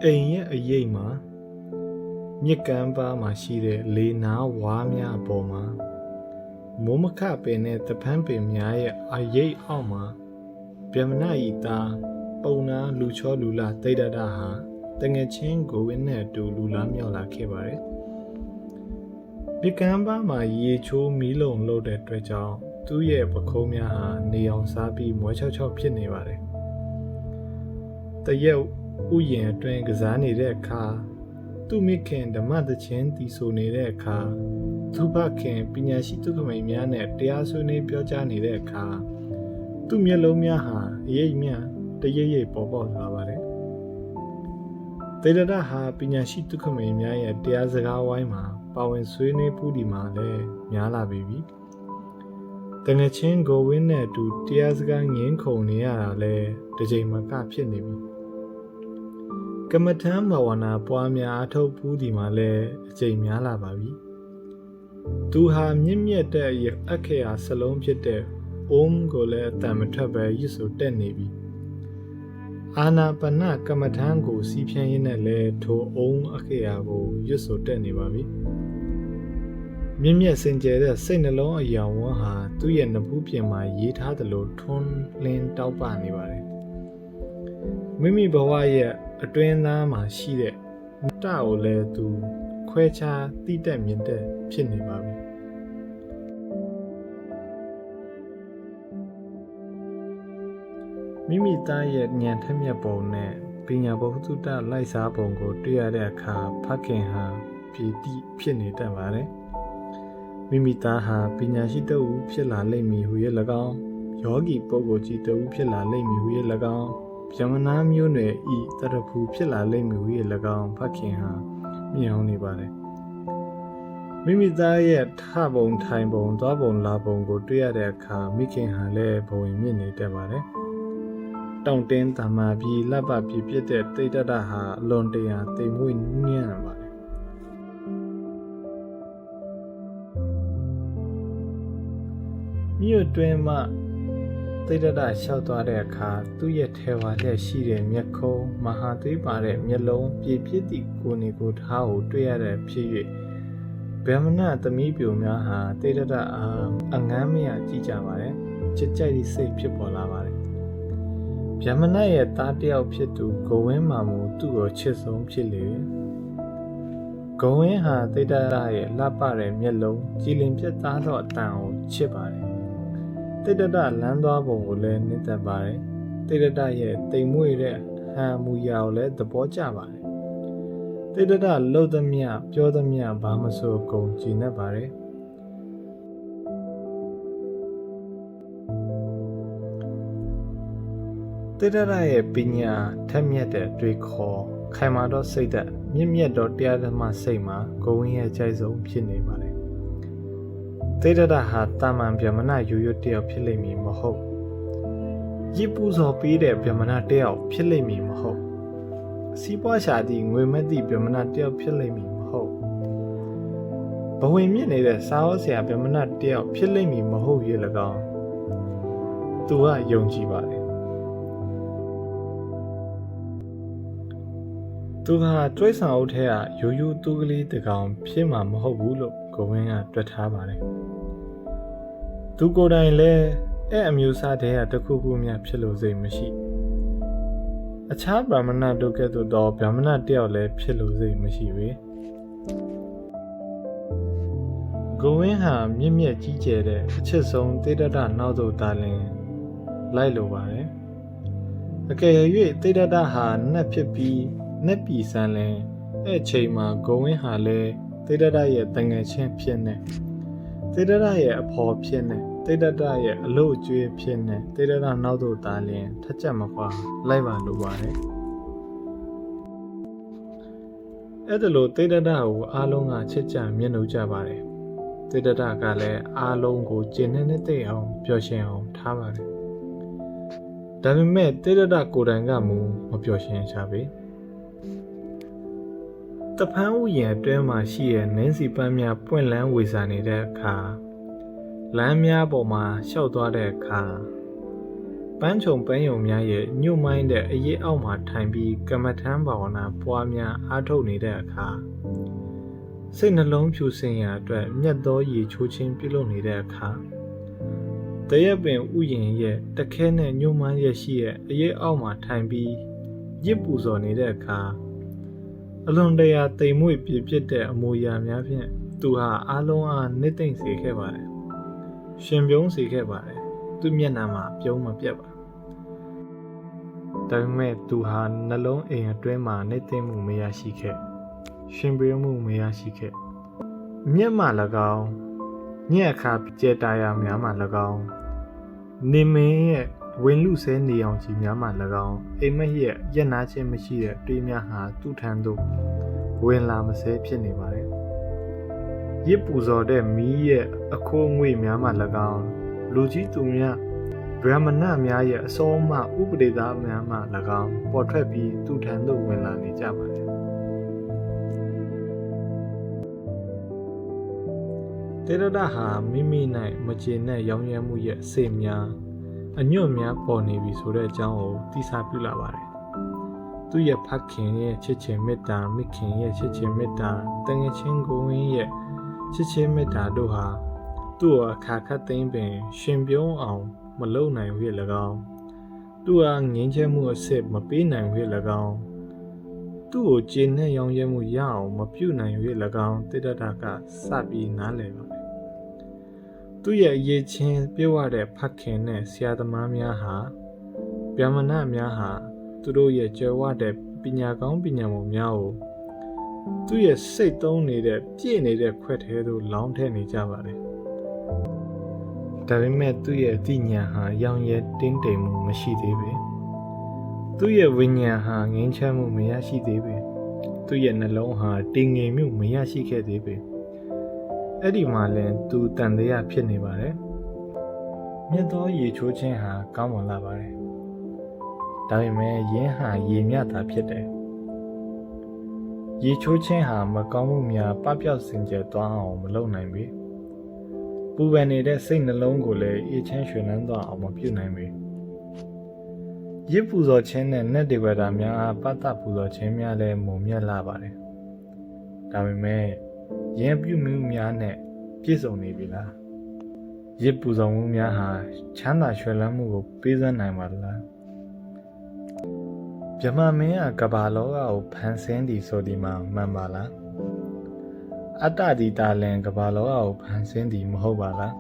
အိမ်ရဲ့အရေးမှာမြစ်ကမ်းပါးမှာရှိတဲ့လေနာဝါးများအပေါ်မှာမိုးမခပင်နဲ့တပန်းပင်များရဲ့အရေးအောက်မှာဗျမနဤသားပုံနာလူချောလူလာတိတ်တတာဟာတငယ်ချင်းကိုဝင်းနဲ့အတူလူလားမြောက်လာခဲ့ပါတယ်မြစ်ကမ်းပါးမှာရေချိုးမီးလုံလို့တဲ့အတွက်ကြောင့်သူ့ရဲ့ပခုံးများဟာနေအောင်စားပြီးမွဲချောက်ချောက်ဖြစ်နေပါတယ်တရက်ဥယျာဉ်အတွင်းကစားနေတဲ့အခါသူ့မိခင်ဓမ္မသချင်းတီဆိုနေတဲ့အခါသူ့ဖခင်ပညာရှိသူခမိန်များနဲ့တရားဆွေးနွေးပြောကြားနေတဲ့အခါသူ့မျက်လုံးများဟာအရေးမြတရိပ်ရိပ်ပေါ်ပေါက်လာပါတယ်တေရဒဟာပညာရှိသူခမိန်များရဲ့တရားစကားဝိုင်းမှာပါဝင်ဆွေးနွေးပူးဒီမှာလည်းများလာပြီတငယ်ချင်းကိုဝင်းနဲ့အတူတရားစကားငင်းခုန်နေရတာလဲတစ်ချိန်မကဖြစ်နေပြီကမ္မထမ်းဘာဝနာပွားများအထုတ်ပူးဒီမှာလဲအချိန်များလာပါပြီသူဟာမြင့်မြတ်တဲ့အခရာစလုံးဖြစ်တဲ့အိုမ်ကိုလည်းအတန်မထွက်ပဲရွတ်ဆိုတက်နေပြီအာနာပနကမ္မထမ်းကိုစီးဖြန်းရင်းနဲ့လဲထိုအိုမ်အခရာကိုရွတ်ဆိုတက်နေပါပြီမြင့်မြတ်စင်ကြယ်တဲ့စိတ်နှလုံးအယောင်ဝန်းဟာသူ့ရဲ့နဖူးပြင်မှာရေးထားသလိုထွန်းလင်းတောက်ပနေပါတယ်မိမိဘဝရဲ့အတွင်းသားမှာရှိတဲ့တကိုလည်းသူခွဲခြားတိတက်မြင့်တက်ဖြစ်နေပါပြီမိမိသားရဲ့ဉာဏ်ထက်မြက်ပုံနဲ့ပညာဘုဟုတ္တလိုက်စားပုံကိုတွေ့ရတဲ့အခါဖခင်ဟာပြည်တိဖြစ်နေတတ်ပါတယ်မိမိသားဟာပညာရှိတဦးဖြစ်လာလိမ့်မည်ဟုရဲ့၎င်းယောဂီပုဂ္ဂိုလ်ကြီးတဦးဖြစ်လာလိမ့်မည်ဟုရဲ့၎င်းဗျမနာမျိုးနွယ်ဤတရဖူဖြစ်လာလိမ့်မည်ဟုရဲ့၎င်းဖခင်ဟာမြင်အောင်နေပါတယ်မိမိသားရဲ့ထပုံထိုင်ပုံသွားပုံလာပုံကိုတွေ့ရတဲ့အခါမိခင်ဟာလည်းဘဝင်မြင့်နေတတ်ပါတယ်တောင့်တင်းတမာပြီးလက်ပပြပြတဲ့တိတ်တတဟာအလွန်တရာတိမ်မွေ့နူးညံ့ပါတယ်မြို့တွင်မှတိတ်တတလျှောက်သွားတဲ့အခါသူ့ရဲ့ထဲဝါလက်ရှိတဲ့မျက်ခုံးမဟာသွေးပါတဲ့မျက်လုံးပြည့်ပြည့်သည့်ကိုယ်နေကိုယ်ထားကိုတွေ့ရတဲ့ဖြစ်၍ဗြဟ္မဏသမီးပြိုများဟာတိတ်တတအားအငမ်းမရကြည့်ကြပါတယ်ချစ်ကြိုက်သည့်စိတ်ဖြစ်ပေါ်လာပါတယ်ဗျမနရဲ့သားတယောက်ဖြစ်သူဂဝင်းမာမူသူ့ကိုချစ်ဆုံးဖြစ်လေဂဝင်းဟာတိတ္တရရဲ့လှပတဲ့မျက်လုံးကြည်လင်ပြတ်သားသောအတန်ကိုချစ်ပါတယ်တိတ္တရလမ်းသွားပုံကိုလည်းနှစ်သက်ပါတယ်တိတ္တရရဲ့တိမ်မွေ့တဲ့ဟန်မူရာကိုလည်းသဘောကျပါတယ်တိတ္တရလှုပ်သမျှပြောသမျှဘာမဆိုကုန်ကြည်နပ်ပါတယ်တိတ္တရရဲ့ပညာထက်မြက်တဲ့တွေ့ခေါ်ခိုင်မာသောစိတ်သက်မြင့်မြတ်သောတရားဓမ္မစိတ်မှာကိုဝင်းရဲ့ကြိုက်ဆုံးဖြစ်နေပါတယ်တိတ္တရဟာတာမန်ဗျမနရိုးရိုးတယောက်ဖြစ်လိမ့်မည်မဟုတ်ရစ်ပူဇော်ပေးတဲ့ဗျမနတယောက်ဖြစ်လိမ့်မည်မဟုတ်စီးပွားရှာသည့်ငွေမက်သည့်ဗျမနတယောက်ဖြစ်လိမ့်မည်မဟုတ်ဘဝင်မြင့်နေတဲ့စာဟောဆရာဗျမနတယောက်ဖြစ်လိမ့်မည်မဟုတ်ရဲ့၎င်းသူကယုံကြည်ပါတယ်သူဟာတွဲဆောင်အုပ်ထဲကရိုးရိုးသူကလေးတကောင်ဖြစ်မှာမဟုတ်ဘူးလို့ကိုဝင်းကတွက်ထားပါတယ်သူကိုယ်တိုင်လည်းအမျိုးအစားတဲ့တခုခုများဖြစ်လို့စိတ်မရှိအခြားဗြဟ္မဏတို့ကဲ့သို့သောဗြဟ္မဏတယောက်လည်းဖြစ်လို့စိတ်မရှိပဲကိုဝင်းဟာမြင့်မြတ်ကြီးကျယ်တဲ့အချစ်ဆုံးတိတ္တရနောက်သို့သာလင်လိုက်လိုပါတယ်အကယ်၍တိတ္တရဟာနတ်ဖြစ်ပြီးနက်ပြည်စံလင်အဲ့ချိန်မှာဂုံဝင်းဟာလည်းတိတ္တရရဲ့တငယ်ချင်းဖြစ်နေတိတ္တရရဲ့အဖော်ဖြစ်နေတိတ္တရရဲ့အလို့အကျွေးဖြစ်နေတိတ္တရနောက်သို့သာလင်ထက်ချက်မကွာလိုက်ပါလိုပါတယ်အဲ့ဒါလို့တိတ္တရကိုအားလုံးကချစ်ကြမျက်နှာကြပါတယ်တိတ္တရကလည်းအားလုံးကိုကျင့်နေတဲ့သိအောင်ပျော်ရွှင်အောင်ထားပါတယ်ဒါပေမဲ့တိတ္တရကိုယ်တိုင်ကမူမပျော်ရွှင်ချပေတဖန်းဥယျာဉ်အတွင်းမှာရှိတဲ့နင်းစီပန်းများပွင့်လန်းဝေစာနေတဲ့အခါလမ်းများပေါ်မှာရှောက်သွားတဲ့အခါ ပန်းချုံပန်းယုံများရဲ့ညှို့မိုင်းတဲ့အရေးအောက်မှာထိုင်ပြီးကမ္မထမ်းဘာဝနာပွားများအားထုတ်နေတဲ့အခါစိတ်နှလုံးဖြူစင်ရာအတွက်မြတ်သောရေချိုးခြင်းပြုလုပ်နေတဲ့အခါတရက်ပင်ဥယျာဉ်ရဲ့တခဲနဲ့ညှို့မိုင်းရဲ့ရှိရဲ့အရေးအောက်မှာထိုင်ပြီးရစ်ပူဇော်နေတဲ့အခါအလွန်တရာတိမ်မွေ့ပြည့်ပြည့်တဲ့အမူအရာများဖြင့်သူဟာအားလုံးအားနှိမ့်သိမ့်စေခဲ့ပါတယ်ရှင်ပြုံးစေခဲ့ပါတယ်သူမျက်နှာမှာပြုံးမပြတ်ပါဒါပေမဲ့သူဟာနှလုံးအိမ်အတွင်းမှာနှိမ့်သိမ့်မှုမရရှိခဲ့ရှင်ပြုံးမှုမရရှိခဲ့မျက်မှ၎င်းညက်အခါကြဲတာယာများမှ၎င်းနေမင်းရဲ့ဝင်လူဆဲနေအောင်ကြီးများမှ၎င်းအိမ်မက်ရဲ့ရက်နာခြင်းမရှိတဲ့တွေးများဟာသူ့ထံသို့ဝင်လာမဆဲဖြစ်နေပါတယ်ရစ်ပူဇော်တဲ့မီးရဲ့အခိုးငွေများမှ၎င်းလူကြီးသူများဗြဟ္မဏများရဲ့အစောမှဥပဒေသားများမှ၎င်းပေါ်ထွက်ပြီးသူ့ထံသို့ဝင်လာနေကြပါတယ်တေရဒဟာမိမိ၌မကျေနပ်ရောင်းရမ်းမှုရဲ့အစိတ်များအညွန့်များပေါ်နေပြီဆိုတဲ့အကြောင်းကိုသိစာပြုလာပါတယ်သူ့ရဲ့ဖခင်ရဲ့ချစ်ချင်းမေတ္တာမိခင်ရဲ့ချစ်ချင်းမေတ္တာတန်ငယ်ချင်းကိုဝင်းရဲ့ချစ်ချင်းမေတ္တာတို့ဟာသူ့ကိုအခါခတ်သိမ်းပင်ရှင်ပြုံးအောင်မလုပ်နိုင်ဝေ၎င်းသူ့အားငြင်းချမှုအစစ်မပေးနိုင်ဝေ၎င်းသူ့ကိုကျေနပ်ရောင်းရမှုရအောင်မပြုနိုင်ဝေ၎င်းတိတ္တကစပြီးနားလည်ပါတယ်သူ့ရဲ့အရေးချင်းပြေဝတဲ့ဖခင်နဲ့ဆရာသမားများဟာဗျာမဏများဟာသူတို့ရဲ့ကြွယ်ဝတဲ့ပညာကောင်းပညာမှုများကိုသူ့ရဲ့စိတ်သုံးနေတဲ့ပြည့်နေတဲ့ခွက်ထဲသို့လောင်းထည့်နေကြပါတယ်ဒါပေမဲ့သူ့ရဲ့အသိဉာဏ်ဟာရောင်ရဲတင်းတိမ်မှုမရှိသေးပေသူ့ရဲ့ဝိညာဉ်ဟာငြိမ်းချမ်းမှုမရရှိသေးပေသူ့ရဲ့နှလုံးဟာတည်ငြိမ်မှုမရရှိခဲ့သေးပေအဲ့ဒီမှာလည်းသူတန်တရားဖြစ်နေပါတယ်မြတ်သောရေချိုးခြင်းဟာကောင်းမွန်လာပါတယ်ဒါပေမဲ့ယင်းဟာရေမြတာဖြစ်တယ်ရေချိုးခြင်းဟာမကောင်းမှုများပပျောက်စင်ကြယ်သွားအောင်မလုပ်နိုင်ပေပူပန်နေတဲ့စိတ်နှလုံးကိုလည်းအေးချမ်းရွှင်လန်းသွားအောင်မပြုနိုင်ပေရစ်ပူဇော်ခြင်းနဲ့နတ်ဒေဝတာများအားပတ်သက်ပူဇော်ခြင်းများလည်းမုံမြတ်လာပါတယ်ဒါပေမဲ့ယင်းပြုမှုများနဲ့ပြည့်စုံနေပြီလားရစ်ပူဇော်မှုများဟာချမ်းသာရွှင်လန်းမှုကိုပေးစွမ်းနိုင်ပါလားဗြဟ္မာမင်းကကမ္ဘာလောကကိုဖန်ဆင်းသည်ဆိုဒီမှာမှန်ပါလားအတ္တဒီတာလင်ကမ္ဘာလောကကိုဖန်ဆင်းသည်မဟုတ်ပါလား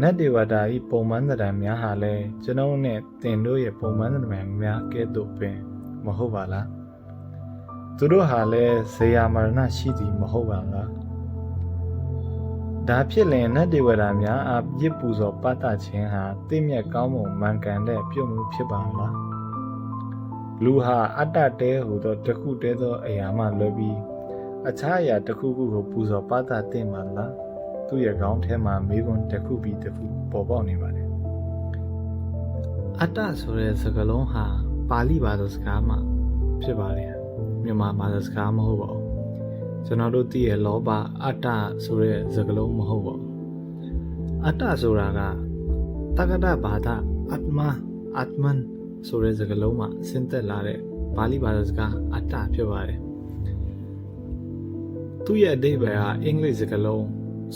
နတ်ဒေဝတာဤပုံမှန်သဏ္ဍာန်များဟာလည်းကျွန်ုပ်နဲ့တင်တို့ရဲ့ပုံမှန်သဏ္ဍာန်များကဲ့သို့ပင်မဟုတ်ပါလားသူတို့ဟာလည်းဇေယမရဏရှိသည်မဟုတ်ပါလားဒါဖြစ်လင်နတ်ဒေဝတာများအားရစ်ပူဇော်ပတ်သက်ခြင်းဟာသိမြတ်ကောင်းမွန်မှန်ကန်တဲ့ပြုမှုဖြစ်ပါလားလူဟာအတ္တတဲဟူသောတစ်ခုတည်းသောအရာမှလွဲပြီးအခြားအရာတစ်ခုခုကိုပူဇော်ပတ်သက်သင့်ပါလားသူ့ရဲ့ခေါင်းထဲမှာမေးခွန်းတစ်ခုပြီးတစ်ခုပေါ်ပေါက်နေပါတယ်အတ္တဆိုတဲ့စကားလုံးဟာပါဠိဘာသာစကားမှဖြစ်ပါတယ်မြန်မာဘာသာစကားမဟုတ်ပါဘူးကျွန်တော်တို့သိရလောဘအတ္တဆိုတဲ့စကားလုံးမဟုတ်ပါဘူးအတ္တဆိုတာကတက္ကတဘာသာအတ္တမအတ္တမန်ဆိုတဲ့စကားလုံးမှာဆင်းသက်လာတဲ့ပါဠိဘာသာစကားအတ္တဖြစ်ပါတယ်သူ့ရဲ့အဓိပ္ပာယ်ဟာအင်္ဂလိပ်စကားလုံး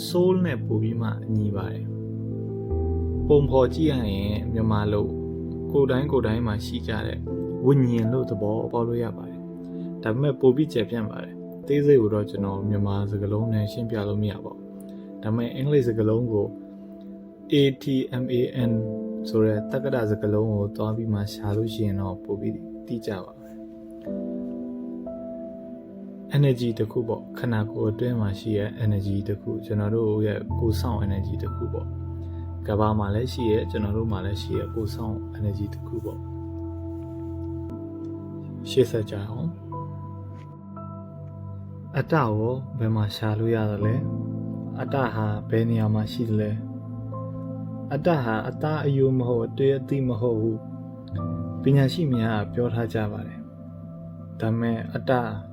soul နဲ့ပို့ပြီးမှညီပါတယ်ပုံဖော်ကြည့်ရရင်မြန်မာလိုကိုယ်တိုင်းမှာရှိကြတဲ့ဝိညာဉ်လို့သဘောပေါက်လို့ရပါတယ်ဒါပေမဲ့ပို့ပြီးကျယ်ပြန့်ပါတယ်သေးစိတ်ကိုတော့ကျွန်တော်မြန်မာစကားလုံးနဲ့ရှင်းပြလို့မရပါဘူးဒါပေမဲ့အင်္ဂလိပ်စကားလုံးကို ATMAN ဆိုတဲ့တက္ကသစကားလုံးကိုသွားပြီးမှရှာလို့ရှိရင်တော့ပို့ပြီးသိကြပါမယ် energy တခုပေါ့ခန္ဓာကိုယ်အတွင်းမှာရှိတဲ့ energy တခုကျွန်တော်တို့ရဲ့ကိုယ်ဆောင် energy တခုပေါ့ကမ္ဘာမှာလည်းရှိရဲ့ကျွန်တော်တို့မှာလည်းရှိရဲ့ကိုယ်ဆောင် energy တခုပေါ့ရှေ့ဆက်ကြအောင်အတ္တကိုဘယ်မှာရှာလို့ရသလဲအတ္တဟာဘယ်နေရာမှာရှိသလဲအတ္တဟာအသားအယိုးမဟုတ်အတွေ့အသိမဟုတ်ဘူးပညာရှိများကပြောထားကြပါတယ်ဒါပေမဲ့အတ္တ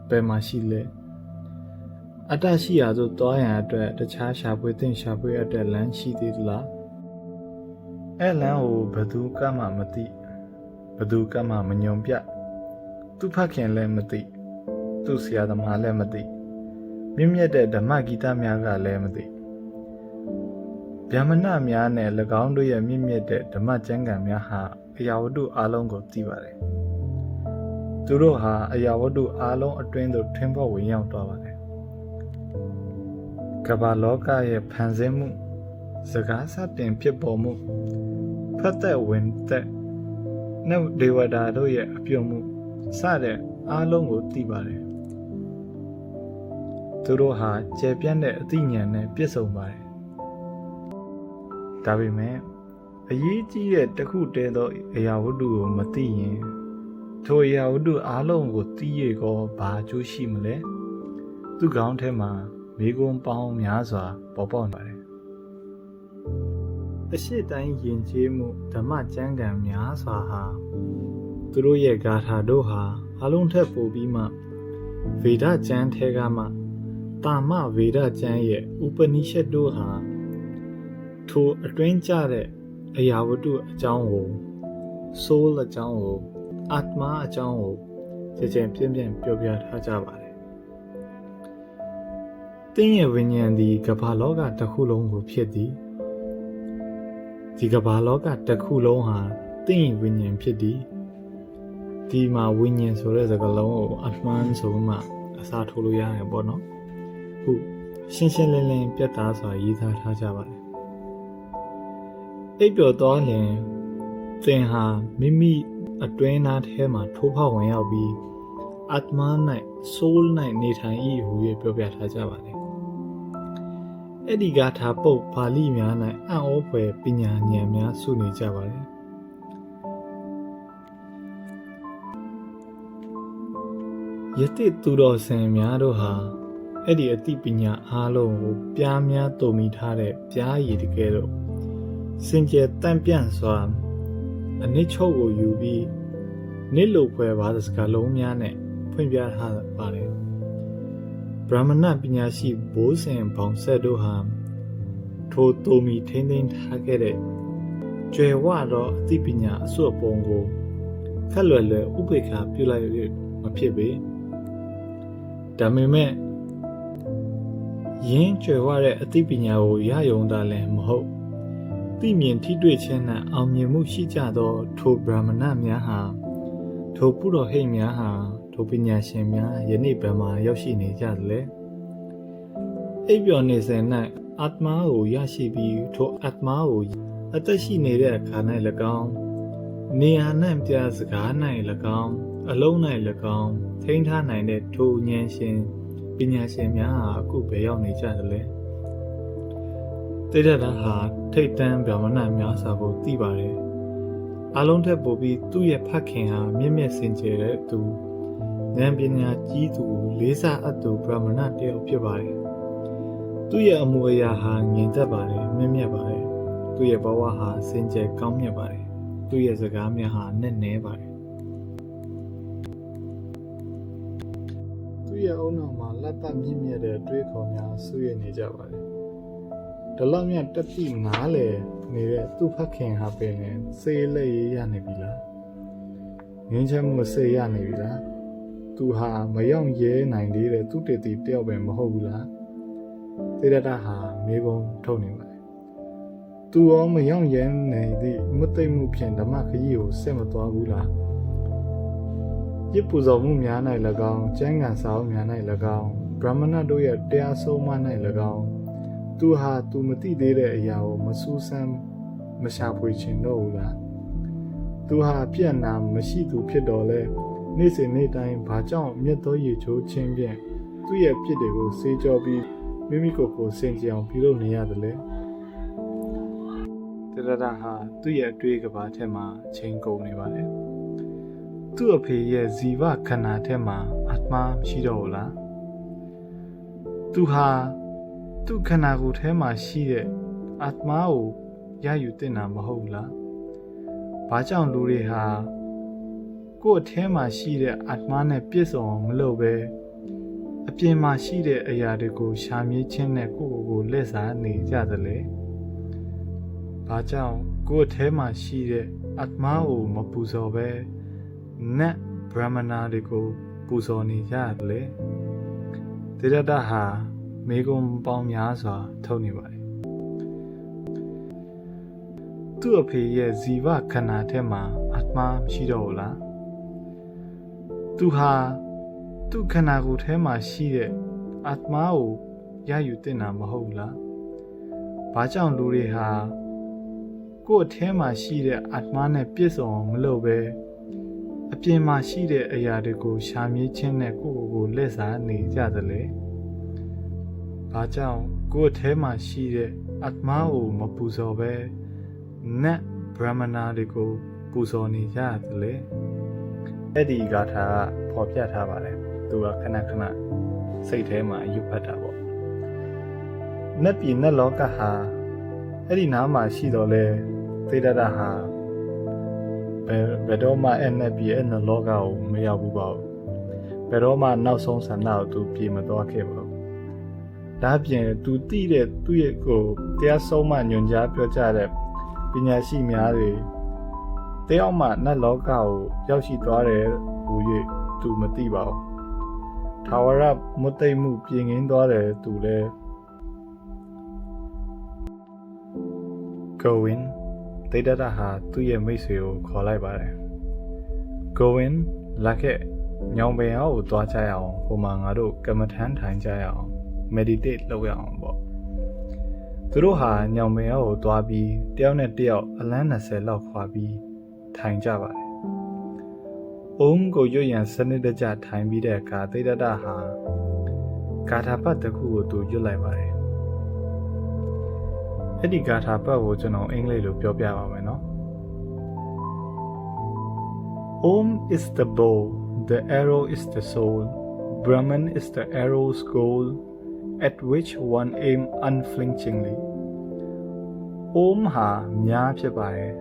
ဘယ်မှာရှိလဲအတ္တရှိရာသို့သွားရန်အတွက်တခြားရှာဖွေသင့်ရှာဖွေအတွက်လမ်းရှိသေးသလား အဲ့လမ်းကိုဘသူကမှမသိဘသူကမှမညုံပြသူဖခင်လည်းမသိသူဆရာသမားလည်းမသိမြင့်မြတ်တဲ့ဓမ္မဂီတများကလည်းမသိဗျာမဏများနဲ့၎င်းတို့ရဲ့မြင့်မြတ်တဲ့ဓမ္မကျမ်းဂန်များဟာအရာဝတ္ထုအလုံးကိုသိပါတယ်သူတို့ဟာအရာဝတ္ထုအလုံးအတွင်းသို့ထွန်းပေါက်ဝင်ရောက်သွားပါတယ်ကမ္ဘာလောကရဲ့ဖန်ဆင်းမှုစကားစတင်ဖြစ်ပေါ်မှုဖတ်သက်ဝင်သက်နဲ့ဒေဝတာတို့ရဲ့အပြုံမှုစတဲ့အားလုံးကိုသိပါတယ်သူတို့ဟာကျယ်ပြန့်တဲ့အသိဉာဏ်နဲ့ပြည့်စုံပါတယ်ဒါပေမဲ့အရေးကြီးတဲ့တစ်ခုတည်းသောအရာဝတ္ထုကိုမသိရင်ထိုအရာဝတ္ထုအားလုံးကိုသိရကောဘာအကျိုးရှိမလဲသူ့ခေါင်းထဲမှာမိဂုံပေါင်းများစွာပေါ်ပေါက်နေပါတယ်အရှိတိုင်းယဉ်ကျေးမှုဓမ္မကျမ်းဂန်များစွာဟာသူတို့ရဲ့ဂါထာတို့ဟာအလုံးထက်ပိုပြီးမှဗေဒကျမ်းထဲကမှတာမဗေဒကျမ်းရဲ့ဥပနိရှက်တို့ဟာထိုအတွင်းကျတဲ့အရာဝတ္ထုအကြောင်းကို soul အကြောင်းကို atma အကြောင်းကိုကြင်ပြင်းပြင်းပြောပြထားကြပါတယ်။တင်းရဲ့ဝိညာဉ်သည်ကမ္ဘာလောကတစ်ခုလုံးကိုဖြစ်သည်ဒီကမ္ဘာလောကတစ်ခုလုံးဟာတင်းရဲ့ဝိညာဉ်ဖြစ်သည်ဒီမှာဝိညာဉ်ဆိုတဲ့စကားလုံးကို atman ဆိုမှအစားထိုးလို့ရတယ်ပေါ့နော်။ဟုတ်ရှင်းရှင်းလင်းလင်းပြတ်သားစွာရေးသားထားကြပါတယ်အိပ်ပျော်သွားရင်သင်ဟာမိမိအတွင်းသားထဲမှာထိုးဖောက်ဝင်ရောက်ပြီးအာတ္မာ၌ဆိုး၌နေထိုင်၏ဟူ၍ပြောပြထားကြပါတယ်အဲ့ဒီဂါထာပုတ်ပါဠိများ၌အံ့ဩဖွယ်ပညာဉာဏ်များစုနေကြပါတယ်ယတိသူတော်စင်များတို့ဟာအဲ့ဒီအသိပညာအားလုံးကိုပြားများတုံမိထားတဲ့ပြားရည်တကယ်တော့စင်ကြယ်တန့်ပြန့်စွာအနစ်ချုပ်ကိုယူပြီးနစ်လိုဖွယ်ပါစကားလုံးများနဲ့ဖွင့်ပြထားပါတယ်ဗြဟ္မဏပညာရှိဘိုးစင်ဘောင်ဆက်တို့ဟာထိုတူမီထိမ့်သိမ်းထားခဲ့တဲ့ကျွယ်ဝသောအသိပညာအစွတ်ပုံကိုခက်လွယ်လွယ်ဥပေက္ခပြုလိုက်ရမဖြစ်ပေဒါပေမဲ့ယင်းကျွယ်ဝတဲ့အသိပညာကိုရယုံတာလည်းမဟုတ်သိမြင်ထိတွေ့ခြင်းနဲ့အောင်မြင်မှုရှိကြသောထိုဗြဟ္မဏများဟာထိုပုရောဟိတ်များဟာထိုပညာရှင်များယနေ့ဘယ်မှာရောက်ရှိနေကြသလဲအိပ်ပျော်နေစဉ်၌အာတ္မာကိုရရှိပြီးထိုအာတ္မာကိုအသက်ရှိနေတဲ့အခါ၌၎င်းနေရာ၌ပြစကား၌၎င်းအလုံး၌၎င်းထိန်းထားနိုင်တဲ့ထိုဉာဏ်ရှင်ပညာရှင်များဟာအခုဘယ်ရောက်နေကြသလဲတိရတ္တဟာထိတ်တန်းဗြဟ္မဏများစွာကိုသိပါတယ်အလုံးထက်ပိုပြီးသူ့ရဲ့ဖခင်ဟာမြင့်မြတ်စင်ကြယ်တဲ့သူဉာဏ်ပညာကြီးသူလေးစားအပ်သူဗြဟ္မဏတယောက်ဖြစ်ပါတယ်သူ့ရဲ့အမူအရာဟာငြိမ်သက်ပါတယ်မြင့်မြတ်ပါတယ်သူ့ရဲ့ဘဝဟာစင်ကြယ်ကောင်းမြတ်ပါတယ်သူ့ရဲ့စကားများဟာနက်နဲပါတယ်သူ့ရဲ့အုံနောက်မှာလက်ပတ်မြင့်မြတ်တဲ့အတွေးခေါ်များဆွေးနေကြပါတယ်ဒလောက်မြတ်တတိနားလေနေတဲ့သူ့ဖခင်ဟာပင်စေးလက်ရရနေပြီလားငင်းချမ်းမှုစေးရနေပြီလားသူဟာမရောက်ရဲနိုင်သေးတဲ့သူတည်တည်တယောက်ပဲမဟုတ်ဘူးလားသေရတဟာမေကုံထုတ်နေပါတယ်သူရောမရောက်ရဲနိုင်သည့်မသိမှုဖြင့်ဓမ္မခရီးကိုဆက်မသွားဘူးလားရစ်ပူဇော်မှုများ၌၎င်းကျမ်းဂန်စာအုပ်များ၌၎င်းဗြဟ္မဏတို့ရဲ့တရားဆုံးမ၌၎င်းသူဟာသူမသိသေးတဲ့အရာကိုမစူးစမ်းမရှာဖွေချင်တော့ဘူးလားသူဟာပြက်နာမရှိသူဖြစ်တော်လဲနေ့စဉ်နေ့တိုင်းဘာကြောင့်မြတ်သောရေချိုးခြင်းဖြင့်သူ့ရဲ့ပြစ်တွေကိုစေးကြောပြီးမိမိကိုယ်ကိုစင်ကြအောင်ပြုလုပ်နေရတယ်လေတရရဟာသူ့ရဲ့အတွေးကဘာထဲမှာချိန်ကုန်နေပါလေသူ့အဖေရဲ့ဇီဝခန္ဓာထဲမှာအာတ္မာမရှိတော့ဘူးလားသူဟာသူ့ခန္ဓာကိုယ်ထဲမှာရှိတဲ့အာတ္မာကိုရယူတင်တာမဟုတ်ဘူးလားဘာကြောင့်လူတွေဟာကိုယ့်အထဲမှာရှိတဲ့အာတ္မာနဲ့ပြည့်စုံအောင်မလုပ်ပဲအပြင်မှာရှိတဲ့အရာတွေကိုရှာမြည်ခြင်းနဲ့ကိုယ့်ကိုယ်ကိုလက်စားနေကြသလဲဘာကြောင့် ကိုယ်ထဲမှာရှိတဲ့အတ္တမကိုမပူဇော်ပဲနတ်ဗြဟ္မဏတွေကိုပူဇော်နေကြတယ်လေသေရတဟာမေကွန်ပေါင်းများစွာထုတ်နေပါတယ်သူ့အဖေရဲ့ဇီဝခန္ဓာထဲမှာအတ္တမရှိတော့ဘူးလားသူဟာသူ့ခန္ဓာကိုယ်ထဲမှာရှိတဲ့အတ္တကိုရယူတင်တာမဟုတ်ဘူးလားဘာကြောင့်လူတွေဟာကိုယ်အထဲမှာရှိတဲ့အတ္တနဲ့ပြည့်စုံအောင်မလုပ်ပဲအပြင်မှာရှိတဲ့အရာတွေကိုရှာမြည်ခြင်းနဲ့ကိုယ့်ကိုယ်ကိုလက်စားနေကြသလဲဘာကြောင့်ကိုယ်အထဲမှာရှိတဲ့အတ္တကိုမပူဇော်ပဲနတ်ဗြဟ္မဏတွေကိုပူဇော်နေကြသလဲအဲ့ဒီဂါထာကပေါ်ပြထားပါတယ်သူကခဏခဏစိတ်ထဲမှာအယူဖတ်တာပေါ့နတ်ပြည်နတ်လောကဟာအဲ့ဒီနားမှာရှိတော့လဲသေတ္တဟာဘယ်တော့မှအဲ့နတ်ပြည်အဲ့နတ်လောကကိုမရောက်ဘူးပေါ့ဘယ်တော့မှနောက်ဆုံးဆန္ဒကိုသူပြေမသွားခဲ့ပါဘူးဒါပြင်သူတိတဲ့သူ့ရဲ့ကိုတရားဆုံးမှညွန်ကြားပြောကြားတဲ့ပညာရှိများတွေတယောက်မှနတ်လောကကိုရောက်ရှိသွားတယ်ဟူ၍သူမသိပါဘူးထာဝရမွတ်သိမ့်မှုပြင်ငင်းသွားတယ်သူလည်းကိုဝင်သေတ္တဟာသူ့ရဲ့မိတ်ဆွေကိုခေါ်လိုက်ပါတယ်ကိုဝင်လာခဲ့ညောင်ပင်အောင်ကိုသွားကြရအောင်ဟိုမှာငါတို့ကမ္မထမ်းထိုင်ကြရအောင် meditate လုပ်ရအောင်ပေါ့သူတို့ဟာညောင်ပင်အောင်ကိုသွားပြီးတယောက်နဲ့တယောက်အလန်း20လောက်ခွာပြီးထိုင်ကြပါတယ်အုံးကိုရွတ်ရန်စနစ်တကျထိုင်ပြီးတဲ့အခါသေတ္တဟာဂါထာပတ်တစ်ခုကိုသူရွတ်လိုက်ပါတယ်အဲ့ဒီဂါထာပတ်ကိုကျွန်တော်အင်္ဂလိပ်လိုပြောပြပါမယ်နော် Om is the bow, the arrow is the soul, Brahman is the arrow's goal, at which one aim unflinchingly. Om ဟာမြားဖြစ်ပါတယ်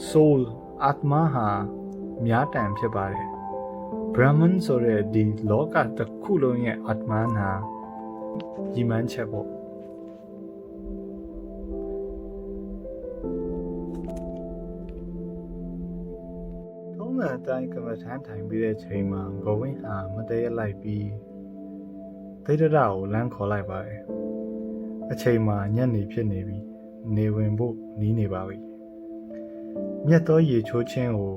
Soul အာတ္မဟာမြားတန်ဖြစ်ပါတယ် Brahman ဆိုတဲ့ဒီလောကတစ်ခုလုံးရဲ့အာတ္မဟာရည်မှန်းချက်ပေါ့အတိုင်းကမ္မထမ်းထိုင်ပြီးတဲ့ချိန်မှာဂဝင်းဟာမတည့်ရလိုက်ပြီးသေတ္တကိုလမ်းခေါ်လိုက်ပါတယ်အချိန်မှာညနေဖြစ်နေပြီနေဝင်ဖို့နီးနေပါပြီမြတ်သောရေချိုးခြင်းကို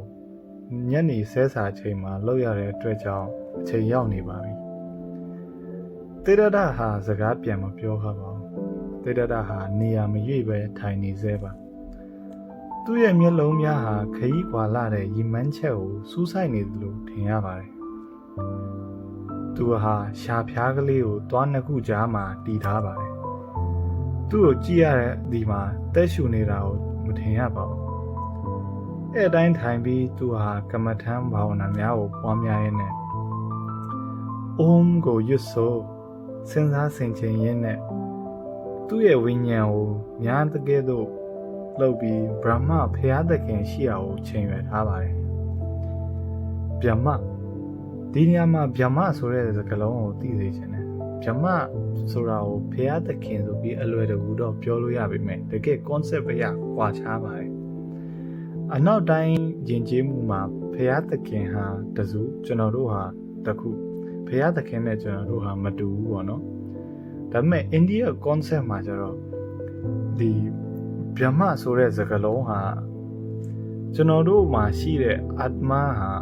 ညနေဆဲစာချိန်မှာလုပ်ရတဲ့အတွက်ကြောင့်အချိန်ရောက်နေပါပြီသေတ္တဟာစကားပြန်မပြောခါပါဘူးသေတ္တဟာနေရာမရွေ့ပဲထိုင်နေသေးပါသူ့ရဲ့မျက်လုံးများဟာခရီးကွာလာတဲ့ရီမန်းချက်ကိုစူးစိုက်နေသလိုထင်ရပါတယ်။သူဟာရှာဖျားကလေးကိုသွားနှစ်ခုကြားမှာတီထားပါတယ်။သူ့ကိုကြည့်ရတဲ့ဒီမှာတက်ရှူနေတာကိုမထင်ရပါဘူး။အဲ့တိုင်းထိုင်ပြီးသူဟာကမ္မထမ်းဘာဝနာများကိုပွားများရင်းနဲ့အုံးကိုရွတ်ဆိုစဉ်းစားဆင်ခြင်ရင်းနဲ့သူ့ရဲ့ဝိညာဉ်ကိုများတကယ်တော့လုပ်ပြီးဗြဟ္မဖျားသခင်ရှိအောင်ချိန်ရွယ်ထားပါတယ်ဗျမဒီနေရာမှာဗျမဆိုတဲ့စကားလုံးကိုသိစေချင်တယ်ဗျမဆိုတာကိုဖျားသခင်ဆိုပြီးအလွယ်တကူတော့ပြောလို့ရပါမယ်တကယ် concept ပဲကွာခြားပါတယ်အနောက်တိုင်းယဉ်ကျေးမှုမှာဖျားသခင်ဟာတစုကျွန်တော်တို့ဟာတစ်ခုဖျားသခင်နဲ့ကျွန်တော်တို့ဟာမတူဘူးပေါ့နော်ဒါပေမဲ့အိန္ဒိယ concept မှာကျတော့ဒီဗျမဆိုတဲ့စကားလုံးဟာကျွန်တော်တို့မှာရှိတဲ့အတ္တမဟာ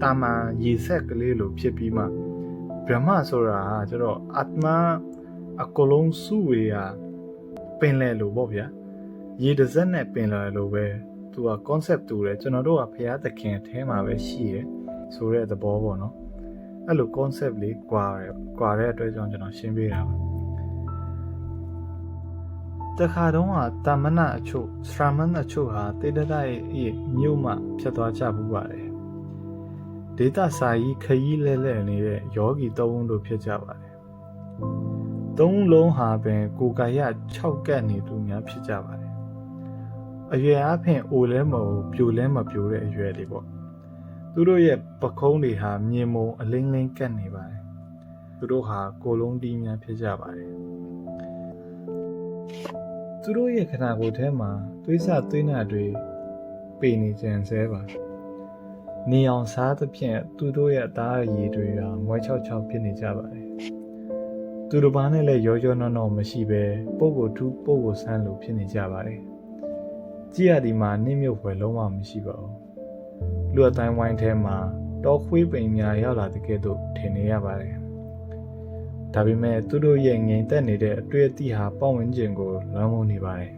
တာမန်ရေဆက်ကလေးလိုဖြစ်ပြီးမှဗျမဆိုတာဟာကျတော့အတ္တမအကလုံးစုဝေရာပင်လယ်လိုပေါ့ဗျာရေတစ်စက်နဲ့ပင်လယ်လိုပဲသူက concept တူတယ်ကျွန်တော်တို့ကဘုရားသခင်အထဲမှာပဲရှိရဆိုတဲ့သဘောပေါ့နော်အဲ့လို concept လေးကွာတဲ့အတွက်ကြောင့်ကျွန်တော်ရှင်းပြတာပါတခါတုန်းကတာမဏအချို့စရာမန်အချို့ဟာတေတ္တရဲ့မြို့မှဖြတ်သွားကြဘူးပါတယ်ဒေသစာကြီးခရီးလဲလဲနေတဲ့ယောဂီသုံးဦးတို့ဖြစ်ကြပါတယ်သုံးလုံးဟာပင်ကိုယ်ကာယ6ကပ်နေသူများဖြစ်ကြပါတယ်အရွယ်အဖင်အိုလဲမဟုတ်ပြိုလဲမပြိုတဲ့အရွယ်တွေပေါ့သူတို့ရဲ့ပခုံးတွေဟာမြင်မုံအလင်းလင်းကပ်နေပါတယ်သူတို့ဟာကိုလုံးတီးများဖြစ်ကြပါတယ် သူတို့ရဲ့ခန္ဓာကိုယ်ထဲမှာသွေးစသွေးနတွေပေနေကြံစဲပါနေအောင်စားသဖြင့်သူတို့ရဲ့အသားရည်တွေကမွဲချောက်ချောက်ဖြစ်နေကြပါတယ်သူတို့ဘာနဲ့လဲရောရောနှောနှောမရှိပဲပုပ်ကိုထူးပုပ်ကိုဆန်းလို့ဖြစ်နေကြပါတယ်ကြည့်ရဒီမှာနှိမ့်မြုပ်ဖွယ်လုံးဝမရှိပါဘူးလူအတိုင်းဝိုင်းထဲမှာတောခွေးပိန်များရောက်လာတဲ့ကဲ့သို့ထင်နေရပါတယ်ဒါပေမဲ့သူတို့ရဲ့ငြိမ်သက်နေတဲ့အတွေ့အထိဟာပတ်ဝန်းကျင်ကိုလွှမ်းမိုးနေပါတယ်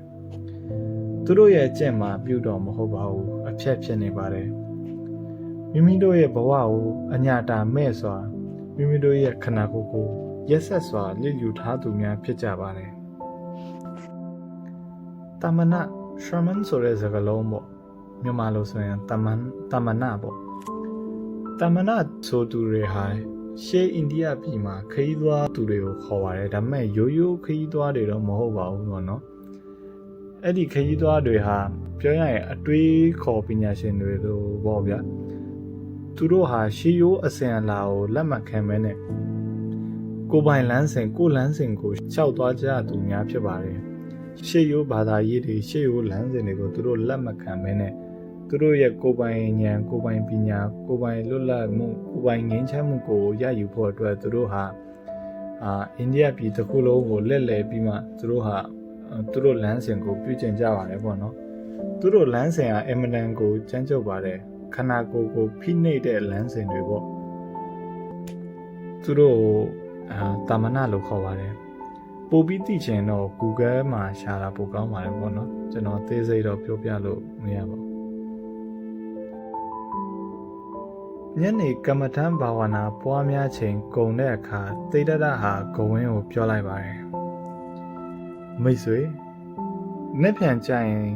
သူတို့ရဲ့အကျင့်မှာပြုတော့မဟုတ်ပါဘူးအဖြတ်ဖြစ်နေပါတယ်မိမိတို့ရဲ့ဘဝကိုအညာတာမဲ့စွာမိမိတို့ရဲ့ခန္ဓာကိုယ်ကိုရက်ဆက်စွာလစ်လျူထားသူများဖြစ်ကြပါတယ်တမနာရှမန်ဆိုတဲ့စကားလုံးပေါ့မြန်မာလိုဆိုရင်တမနာပေါ့တမနာဆိုသူတွေဟာရှေးအိန္ဒိယပြည်မှာခရီးသွားသူတွေကိုခေါ်ပါတယ်ဒါပေမဲ့ရိုးရိုးခရီးသွားတွေတော့မဟုတ်ပါဘူးပေါ့နော်အဲ့ဒီခရီးသွားတွေဟာပြောရရင်အတွေးခေါ်ပညာရှင်တွေလို့ပေါ့ဗျာသူတို့ဟာရှေးရိုးအစဉ်အလာကိုလက်မှတ်ခံမဲနဲ့ကိုပိုင်လန်းစဉ်ကိုလန်းစဉ်ကိုရှောက်သွားကြသူများဖြစ်ပါတယ်ရှေးရိုးဘာသာရေးတွေရှေးရိုးလန်းစဉ်တွေကိုသူတို့လက်မှတ်ခံမဲနဲ့သူတို့ရဲ့ကိုပိုင်ဉာဏ်ကိုပိုင်ပညာကိုပိုင်လွတ်လပ်မှုကိုပိုင်ငြိမ်းချမ်းမှုကိုရယူဖို့အတွက်သူတို့ဟာအိန္ဒိယပြည်တစ်ခုလုံးကိုလက်လည်ပြီးမှသူတို့ဟာသူတို့လမ်းစဉ်ကိုပြုကျင့်ကြပါတယ်ပေါ့နော်သူတို့လမ်းစဉ်ဟာအမတန်ကိုကျန်းကျုပ်ပါတယ်ခန္ဓာကိုယ်ကိုဖိနှိပ်တဲ့လမ်းစဉ်တွေပေါ့သူတို့တာမနာလို့ခေါ်ပါတယ်ပို့ပြီးသိချင်တော့ Google မှာရှာတာပိုကောင်းပါတယ်ပေါ့နော်ကျွန်တော်သေးစိတ်တော့ပြောပြလို့မရပါဘူးညနေကမ္မထံဘာဝနာပွားများချိန်ကုန်တဲ့အခါသေတ္တဟာဂုံဝင်းကိုပြောလိုက်ပါတယ်မိတ်ဆွေနှစ်ပြန်ကြရင်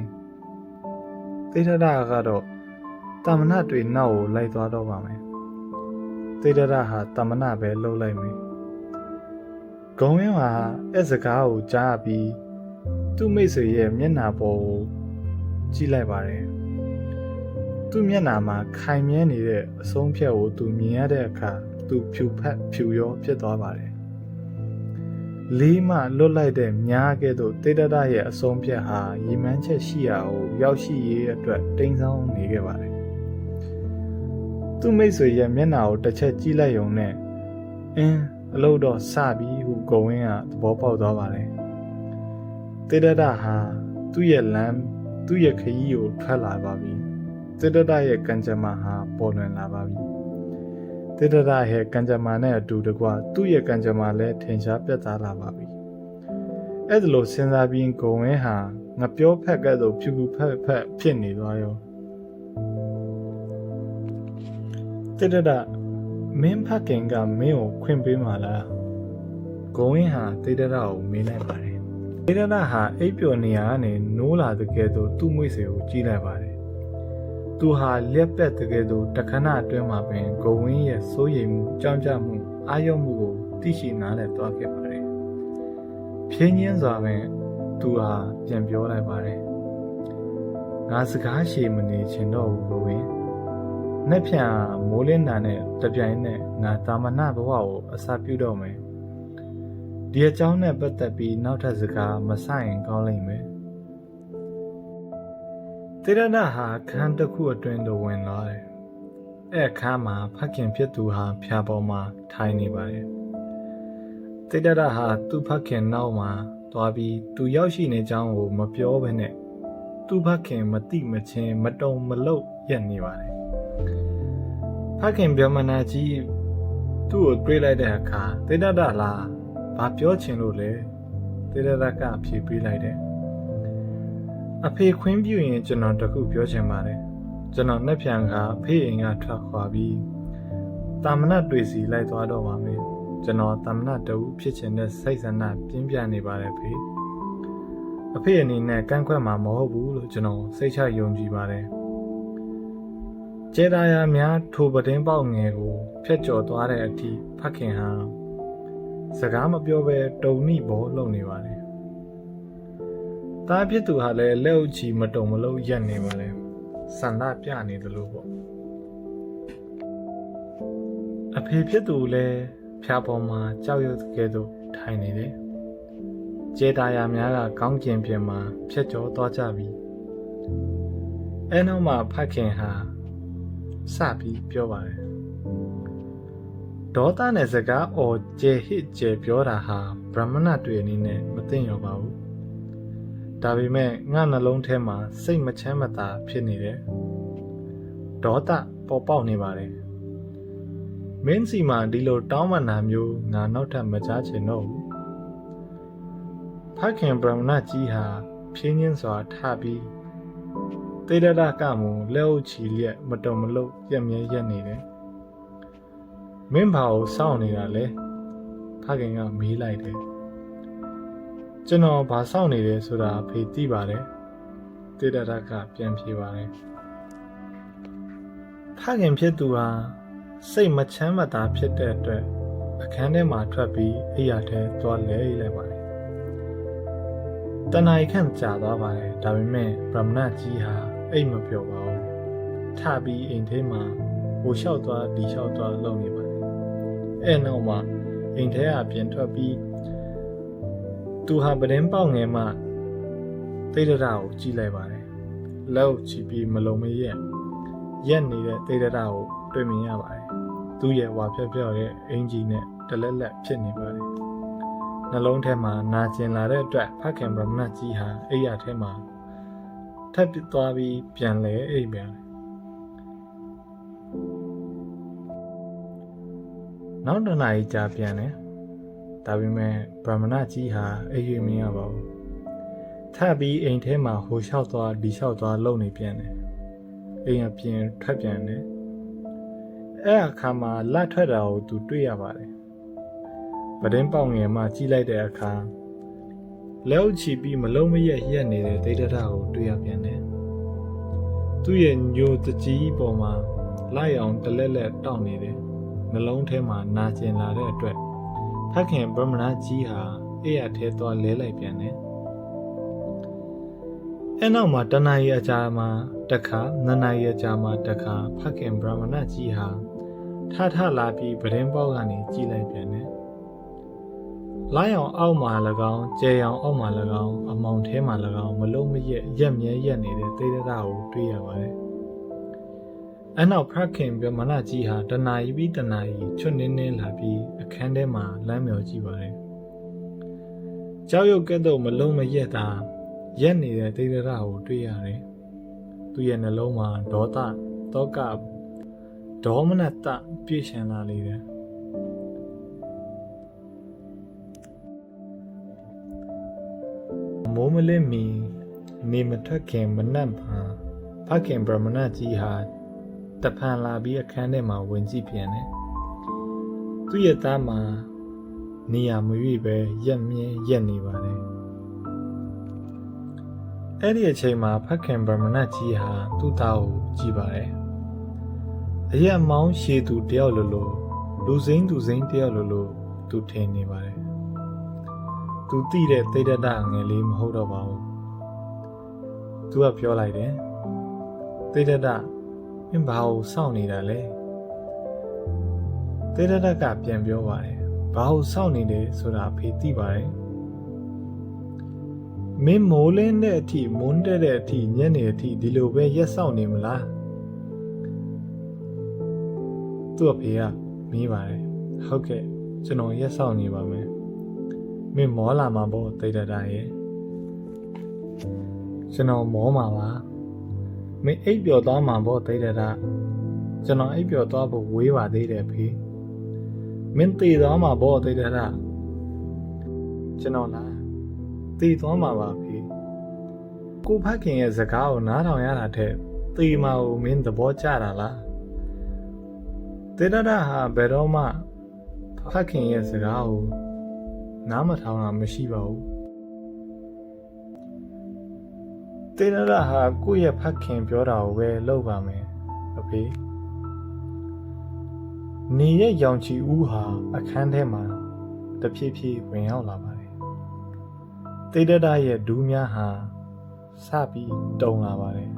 သေတ္တကတော့တမနာတွေနောက်ကိုလိုက်သွားတော့ပါမယ်သေတ္တဟာတမနာပဲလှုပ်လိုက်မယ်ဂုံဝင်းဟာအဲ့စကားကိုကြားပြီးသူ့မိတ်ဆွေရဲ့မျက်နှာပေါ်ကိုကြည့်လိုက်ပါတယ်သူ့မျက်နှာမှာခိုင်မြဲနေတဲ့အဆုံးဖြတ်ကိုသူမြင်ရတဲ့အခါသူဖြူဖက်ဖြူရောဖြစ်သွားပါတယ်လေးမှလွတ်လိုက်တဲ့မြားကဲ့သို့သေတ္တရဲ့အဆုံးဖြတ်ဟာရည်မှန်းချက်ရှိရာကိုရောက်ရှိရေးအတွက်တိမ်ဆောင်းနေခဲ့ပါတယ်သူ့မိတ်ဆွေရဲ့မျက်နှာကိုတစ်ချက်ကြည့်လိုက်ရုံနဲ့အလုပ်တော့စပြီဟုဂုံဝင်းကသဘောပေါက်သွားပါတယ်သေတ္တဟာသူ့ရဲ့ခရီးကိုထွက်လာပါပြီသေတ္တရဲ့ကံကြမ္မာဟာပေါ်လွင်လာပါပြီသေတ္တရဲ့ကံကြမ္မာနဲ့အတူတကွသူ့ရဲ့ကံကြမ္မာလည်းထင်ရှားပြတ်သားလာပါပြီအဲ့ဒါလို့စဉ်းစားပြီးဂုံဝင်းဟာငပြောဖက်ကဲ့သို့ဖြူဖြူဖက်ဖက်ဖြစ်နေသွားရောသေတ္တမင်းဖခင်ကမင်းကိုခွင့်ပေးမှာလားဂုံဝင်းဟာသေတ္တကိုမေးလိုက်ပါတယ်သေတ္တဟာအိပ်ပျော်နေရကနေနိုးလာတဲ့ကဲ့သို့သူ့မိတ်ဆွေကိုကြည့်လိုက်ပါတယ်သူဟာလက်ပက်တကယ်သူတခဏအတွင်းမှာပင်ဂုံဝင်းရဲ့စိုးရိမ်မှုကြောက်ကြမှုအာရုံမှုကိုသိရှိနားလည်သွားခဲ့ပါတယ်။ဖြင်းညင်းစွာပင်သူဟာပြန်ပြောလိုက်ပါတယ်။ငါစကားရှည်မနေချင်တော့ဘူးဂုံဝင်း။နှစ်ဖြန်မိုးလင်းတာနဲ့တပြိုင်နက်ငါတာမနာဘဝကိုအစာပြုတော့မယ်။ဒီအကြောင်းနဲ့ပတ်သက်ပြီးနောက်ထပ်စကားမဆိုင်ကောင်းလိမ့်မယ်။သေတ္တဟာခန်းတစ်ခုအတွင်းသို့ဝင်လာတယ်။အဲ့အခါမှာဖခင်ဖြစ်သူဟာဖျာပေါ်မှာထိုင်နေပါတယ်။သေတ္တဟာသူ့ဖခင်နောက်မှာသွားပြီးသူရောက်ရှိနေကြောင်းကိုမပြောဘဲနဲ့သူ့ဖခင်မတိမချင်းမတုံမလုပ်ရက်နေပါတယ်။ဖခင်ဗျမနာကြီးသူ့ကိုတွေးလိုက်တဲ့အခါသေတ္တလားဘာပြောချင်လို့လဲသေတ္တကဖြေပေးလိုက်တယ်အဖေခွင့်ပြုရင်ကျွန်တော်တခုပြောချင်ပါတယ်ကျွန်တော်နှစ်ပြန်ကအဖေအိမ်ကထွက်ခွာပြီးတာမနတ်တွေ့စီလိုက်သွားတော့ပါမယ်ကျွန်တော်တာမနတ်တူဖြစ်ချင်တဲ့စိတ်ဆန္ဒပြင်းပြနေပါတယ်ဖေအဖေအနေနဲ့ကန့်ကွက်မှာမဟုတ်ဘူးလို့ကျွန်တော်စိတ်ချယုံကြည်ပါတယ်ကျေတာယာများထိုပတင်းပေါက်ငယ်ကိုဖျက်ကျော်သွားတဲ့အထိဖခင်ဟာစကားမပြောဘဲတုံနိဘောလုံနေပါတယ်တားဖြစ်သူဟာလည်းလက်အုပ်ချီမတုံမလို့ရက်နေပါလေဆန္ဒပြနေသလိုပေါ့အဖေဖြစ်သူလည်းဖျားပေါ်မှာကြောက်ရွံ့ကဲ့သို့ထိုင်နေတယ် ကျေတာယာများကကောင်းကျင်ပြင်မှာဖြတ်ကျော်သွားကြပြီအဲနောက်မှာဖခင်ဟာစပြီးပြောပါတယ်ဒေါသနဲ့စကားအော်ကျဲဟစ်ကျဲပြောတာဟာဗြဟ္မဏတွေအနေနဲ့မသိရောပါဘူးဒါပေမဲ့ငါနှလုံးထဲမှာစိတ်မချမ်းမသာဖြစ်နေတယ်ဒေါသပေါ်ပေါက်နေပါတယ်မင်းစီမှာဒီလိုတောင်းပန်တာမျိုးငါနောက်ထပ်မကြားချင်တော့ဘူးဖခင်ဗြဟ္မဏကြီးဟာဖြင်းချင်းစွာထပြီးတေရဒကမူလက်အုပ်ချီလျက်မတုံမလို့ပြက်မြဲရက်နေတယ်မင်းဘာကိုစောင့်နေတာလဲဖခင်ကမေးလိုက်တယ်ကျွန်တော်ဘာစောင့်နေတယ်ဆိုတာဖေသိပါတယ်တေရဒကပြန်ဖြေပါတယ်ဖခင်ဖြစ်သူဟာစိတ်မချမ်းမသာဖြစ်တဲ့အတွက်အခန်းထဲမှာထွက်ပြီးအိယာထဲသွားလဲလိုက်ပါတယ်တဏှာခန့်ကြာသွားပါတယ်ဒါပေမဲ့ဗြဟ္မဏကြီးဟာအိတ်မပြောပါဘူးထပြီးအိမ်ထဲမှာဟိုလျှောက်သွားဒီလျှောက်သွားလုပ်နေပါတယ်အဲနောက်မှာအိမ်ထဲကပြန်ထွက်ပြီးသူဟာပဒင်းပေါက်ငယ်မှသေရတာကိုကြည့်လိုက်ပါတယ်လောက်ချီပြီးမလုံးမရက်နေတဲ့သေရတာကိုတွေ့မြင်ရပါတယ်သူ့ရဲ့ဝါဖြက်ပြော့ရဲ့အင်ဂျီနဲ့တလက်လက်ဖြစ်နေပါတယ်နှလုံးထဲမှာနာကျင်လာတဲ့အတွက်ဖခင်ဗြဟ္မဏကြီးဟာအိယာထဲမှာထပ်ပြီးသွားပြီးပြန်လဲအိပ်ပြန်နောက်တစ်နာရီကြာပြန်တယ်ဒါပေမဲ့ဗြဟ္မဏကြီးဟာအိပ်ရမရပါဘူးထပ်ပြီးအိမ်ထဲမှာဟိုလျှောက်သွားဒီလျှောက်သွားလုံနေပြန်တယ်အိမ်အပြင်ထွက်ပြန်တယ်အဲ့အခါမှာလက်ထွက်တာကိုသူတွေ့ရပါတယ်ပဒင်းပေါက်ငယ်မှကြီးလိုက်တဲ့အခါလက်အုပ်ချီပြီးမလုံးမရက်နေတဲ့ဒေဒတာကိုတွေ့ရပြန်တယ်သူ့ရဲ့ညိုတကြီးပေါ်မှာလိုက်အောင်တလက်လက်တောက်နေတယ်နှလုံးထဲမှာနာကျင်လာတဲ့အတွက်ဖခင်ဗြဟ္မဏကြီးဟာအိယာထဲသွားလဲလိုက်ပြန်တယ်အဲနောက်မှာတဏှာရဲ့အကြာမှာတစ်ခါနန္နာရဲ့အကြာမှာတစ်ခါဖခင်ဗြဟ္မဏကြီးဟာထလာပြီးပဒင်းပေါက်ကနေကြီးလိုက်ပြန်တယ်လိုက်အောင်အောက်မှာ၎င်းကျဲအောင်အောက်မှာ၎င်းအမောင်ထဲမှာ၎င်းမလုံးမရက်မြဲရက်နေတဲ့သေရတာကိုတွေ့ရပါတယ်။အဲနောက်ဖခင်ဗြဟ္မဏကြီးဟာတဏှာကြီးပြီးတဏှာကြီးချွတ်နေလာပြီးအခန်းထဲမှာလမ်းမြော်ကြည့်ပါတယ်။ကြောက်ရွံ့ကဲ့သို့မလုံးမရက်တာရက်နေတဲ့သေရတာကိုတွေ့ရတယ်။သူ့ရဲ့နှလုံးမှာဒေါသတောကဒေါမနတပြည့်ရှံလာလေတယ်မိုးမလင်းမီနေမထွက်ခင်မနက်ပါဖခင်ဗြဟ္မဏကြီးဟာတဖန်လာပြီးအခန်းထဲမှာဝင်ကြည့်ပြန်တယ်သူ့ရဲ့သားမှာနေရာမရွေ့ပဲရက်မြဲရက်နေပါတယ်အဲ့ဒီအချိန်မှာဖခင်ဗြဟ္မဏကြီးဟာသူ့သားကိုကြည့်ပါတယ်အရက်မောင်းရှည်သူတယောက်လိုလူစိမ့်တယောက်လိုသူထင်နေပါတယ်သူသိတဲ့သေတ္တငယ်လေးမဟုတ်တော့ပါဘူးသူကပြောလိုက်တယ်သေတ္တမင်းဘာကိုစောင့်နေတာလဲသေတ္တကပြန်ပြောပါတယ်ဘာကိုစောင့်နေလဲဆိုတာဖေသိပါတယ်မင်းမိုးလင်းတဲ့အထိမွန်းတဲ့အထိညနေအထိဒီလိုပဲရက်စောင့်နေမလားသူ့အဖေကမေးပါတယ်ဟုတ်ကဲ့ကျွန်တော်ရက်စောင့်နေပါမယ်မင်းမောလာမှာပေါ့သေတ္တရဲ့ကျွန်တော်မောမှာပါမင်းအိပ်ပျော်သွားမှာပေါ့သေတ္တကျွန်တော်အိပ်ပျော်သွားဖို့ဝေးပါသေးတယ်ဖေမင်းသေသွားမှာပေါ့သေတ္တကျွန်တော်လားသေသွားမှာပါဖေကိုဖခင်ရဲ့စကားကိုနားထောင်ရတာထက်သေမှာကိုမင်းသဘောကျတာလားသေတ္တဟာဘယ်တော့မှဖခင်ရဲ့စကားကိုနားမထောင်တာမရှိပါဘူးသေတ္တဟာကိုယ့်ရဲ့ဖခင်ပြောတာကိုပဲလုပ်ပါမယ်အဖေနေရဲ့ရောင်ချီဦးဟာအခန်းထဲမှာတဖြည်းဖြည်းဝင်ရောက်လာပါတယ်သေတ္တရဲ့ဒူးများဟာစပြီးတုံလာပါတယ်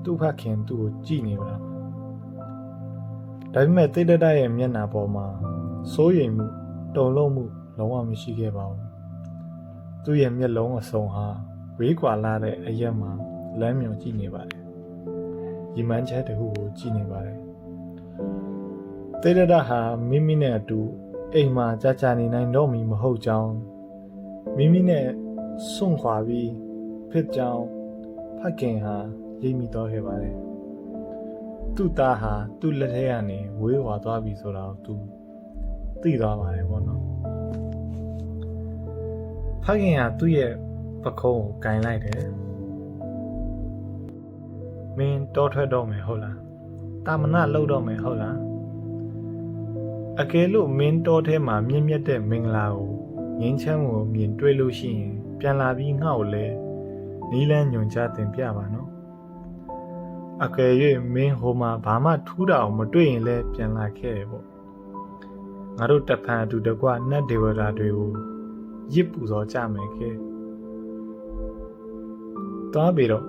သူ့ဖခင်သူ့ကိုကြည့်နေပါဒါပေမဲ့သေတ္တရဲ့မျက်နှာပေါ်မှာစိုးရိမ်မှုတုန်လှုပ်မှုလုံးဝမရှိခဲ့ပါဘူး သူ့ရဲ့မျက်လုံးအစုံဟာဝေးကွာလာတဲ့အရက်မှာလမ်းမြောင်ကြည့်နေပါတယ်။ရီမန်းချက်တခုကိုကြည့်နေပါတယ်။တေရဒဟာမိမိနဲ့အတူအိမ်မှာကြာနေနိုင်တော့မီမဟုတ်ကြောင်းမိမိနဲ့စွန့်ခွာပြီးဖြစ်ကြောင်းဖခင်ဟာရိပ်မိတော့ခဲ့ပါတယ်။သူ့သားဟာသူ့လက်ထဲကနေဝေးဝါသွားပြီဆိုတော့သူသိသွားပါတယ်ပေါ့နော်။ဖခင်ကသူ့ရဲ့ပခုံးကိုကင်လိုက်တယ်မင်းတောထွက်တော့မယ်ဟုတ်လားတာမနလှုပ်တော့မယ်ဟုတ်လားအကယ်လို့မင်းတောထဲမှာမြင့်မြတ်တဲ့မင်္ဂလာကိုငင်းချမ်းကိုမြင်တွေ့လို့ရှိရင်ပြန်လာပြီးငှောက်လဲနီးလန်းညွန်ချတင်ပြပါနော်အကယ်၍မင်းဟိုမှာဘာမှထူးတာအောင်မတွေ့ရင်လဲပြန်လာခဲ့တယ်ပေါ့ငါတို့တဖန်အတူတကွနတ်ဒေဝတာတွေကိုရစ်ပူစောကြမယ်ခဲ့သွားပြီတော့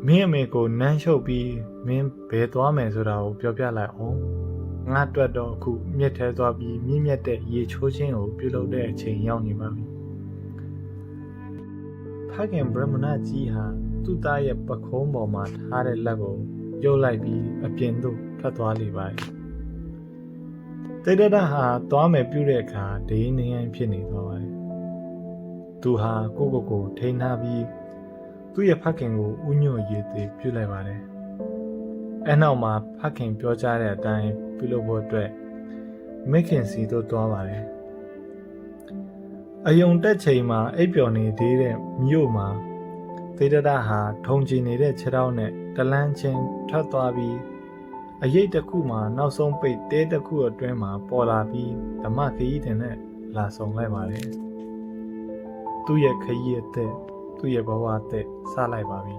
မင်းအမေကိုနမ်းရှုပ်ပြီးမင်းဘယ်သွားမယ်ဆိုတာကိုပြောပြလိုက်အောင်ငါတွက်တော့အခုမြစ်ထဲသွားပြီးမြင့်မြတ်တဲ့ရေချိုးခြင်းကိုပြုလုပ်တဲ့အချိန်ရောက်နေပါပြီဖခင်ဗြဟ္မဏကြီးဟာသူ့သားရဲ့ပခုံးပေါ်မှာထားတဲ့လက်ကိုရုပ်လိုက်ပြီးအပြင်သို့ထွက်သွားလေပါတယ်တေတဒဟာသွားမယ်ပြုတဲ့အခါဒိနေရင်ဖြစ်နေသွားပါတယ်သူဟာကိုထိန်းထားပြီးသူ့ရဲ့ဖခင်ကိုဥညွတ်ရည်သေးပြုလိုက်ပါတယ်။အဲနောက်မှာဖခင်ပြောကြားတဲ့အတိုင်းပြုလုပ်ဖို့အတွက်မိခင်စီတို့သွားပါတယ်။အယုံတက်ချိန်မှာအိပ်ပျော်နေသေးတဲ့မြို့မှာသေတဒဟာထုံချင်နေတဲ့ခြေထောက်နဲ့တလန်းချင်းထွက်သွားပြီးအရေးတစ်ခုမှာနောက်ဆုံးပိတ်တဲတစ်ခုအတွင်းမှာပေါ်လာပြီးဓမ္မခရီးတင်နဲ့လာဆောင်လိုက်ပါတယ်။သူ့ရဲ့ခရီးအသက်သူ့ရဲ့ဘဝအသက်စလိုက်ပါပြီ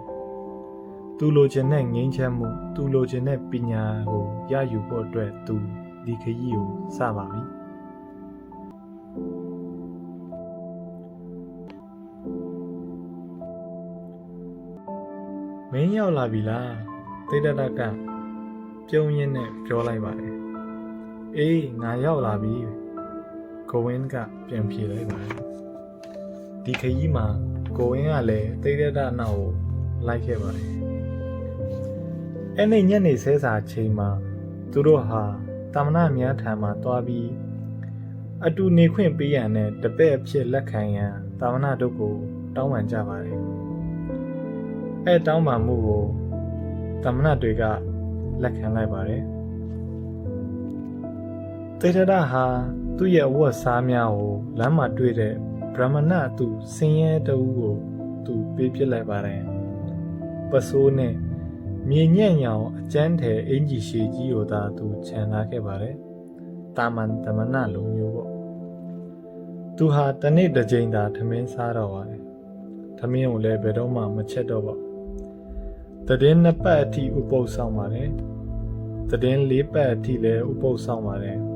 ။သူလိုချင်တဲ့ငြိမ်းချမ်းမှုသူလိုချင်တဲ့ပညာကိုရယူဖို့အတွက်သူဒီခရီးကိုစပါပြီ။မင်းရောက်လာပြီလားသေတဒကပြုံးရင်းနဲ့ပြောလိုက်ပါတယ်။အေးငါရောက်လာပြီ။ကိုဝင်းကပြန်ဖြေလိုက်ပါတယ်။ဒီခရီးမှာကိုဝင်းကလည်းသေတဒနောက်ကိုလိုက်ခဲ့ပါတယ်။အဲ့ဒီညနေဆဲစာချိန်မှာသူတို့ဟာတာမဏများထံမှာတွားပြီးအတူနေခွင့်ပေးရန်နဲ့တပည့်အဖြစ်လက်ခံရန်တာမဏတို့ကိုတောင်းပန်ကြပါတယ်။အဲတောင်းပန်မှုကိုတာမဏတွေကလက်ခံလိုက်ပါတယ်။သေတဒဟာသူ့ရဲ့အဝတ်စားများကိုလမ်းမှာတွေ့တဲ့ဗြဟ္မဏသူဆင်းရဲတဦးကိုသူပေးပစ်လိုက်ပါတယ်။ပစိုးနဲ့မြေညံ့ညောင်အကျန်းထဲအင်ကြီးရှည်ကြီးကိုသာသူခြံထားခဲ့ပါတယ်။တာမန်တမဏလိုမျိုးပေါ့။သူဟာတနေ့တစ်ကြိမ်သာထမင်းစားတော့ပါတယ်။ထမင်းကိုလည်းဘယ်တော့မှမချက်တော့ပါ။တည်င်းနှစ်ပတ်အထိဥပုသ်ဆောင်ပါတယ်။တည်င်းလေးပတ်အထိလည်းဥပုသ်ဆောင်ပါတယ်။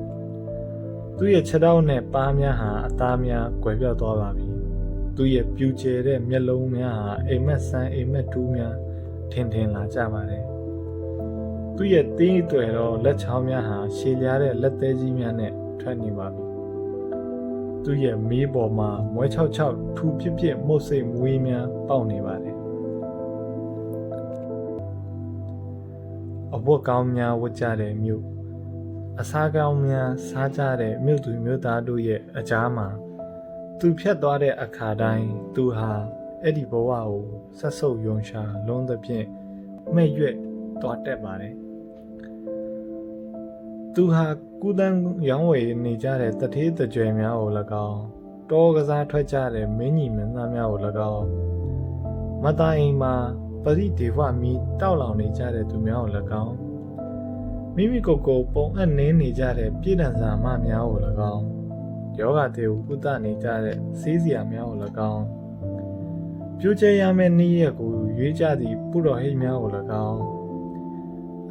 သူ့ရဲ့ခြေထောက်နဲ့ပါးများဟာအသားများကွယ်ပြောက်သွားပါပြီ။သူ့ရဲ့ပြူကျဲတဲ့မျက်လုံးများဟာအိမ်မက်ဆန်းအိမ်မက်တူးများထင်ထင်လာကြပါတယ်။သူ့ရဲ့တင်းအသွယ်တော့လက်ချောင်းများဟာရှည်လျားတဲ့လက်သေးကြီးများနဲ့ထွက်နေပါပြီ။သူ့ရဲ့မီးပေါ်မှာမွဲ66ထူဖြစ်ဖြစ်မှုတ်စိတ်မွေးများပေါက်နေပါတယ်။အဝတ်ကောင်းများဝတ်ကြတဲ့မြို့အစားကောင်းများစားကြတဲ့မြို့သူမြို့သားတို့ရဲ့အကြားမှာသူဖြတ်သွားတဲ့အခါတိုင်းသူဟာအဲ့ဒီဘဝကိုဆက်ဆုပ်ယုံရှာလုံးသဖြင့်မဲ့ရွက်သွားတတ်ပါတယ်သူဟာကုသန်းရောင်းဝယ်နေကြတဲ့တထေးတကြွယ်များကို၎င်းတောကစားထွက်ကြတဲ့မင်းကြီးမင်းသားများကို၎င်းမတအိမ်မှာပရိဒေဝမီတောက်လောင်နေကြတဲ့သူများကို၎င်းမိမိကိုယ်ကိုပုံအပ်နေနေကြတဲ့ပြည်တံစာမများကို၎င်းယောဂတေကိုကုသနေကြတဲ့ဆေးစရာများကို၎င်းပြိုကျရမယ့်နေ့ရက်ကိုရွေးကြသည့်ပုရောဟိတ်များကို၎င်း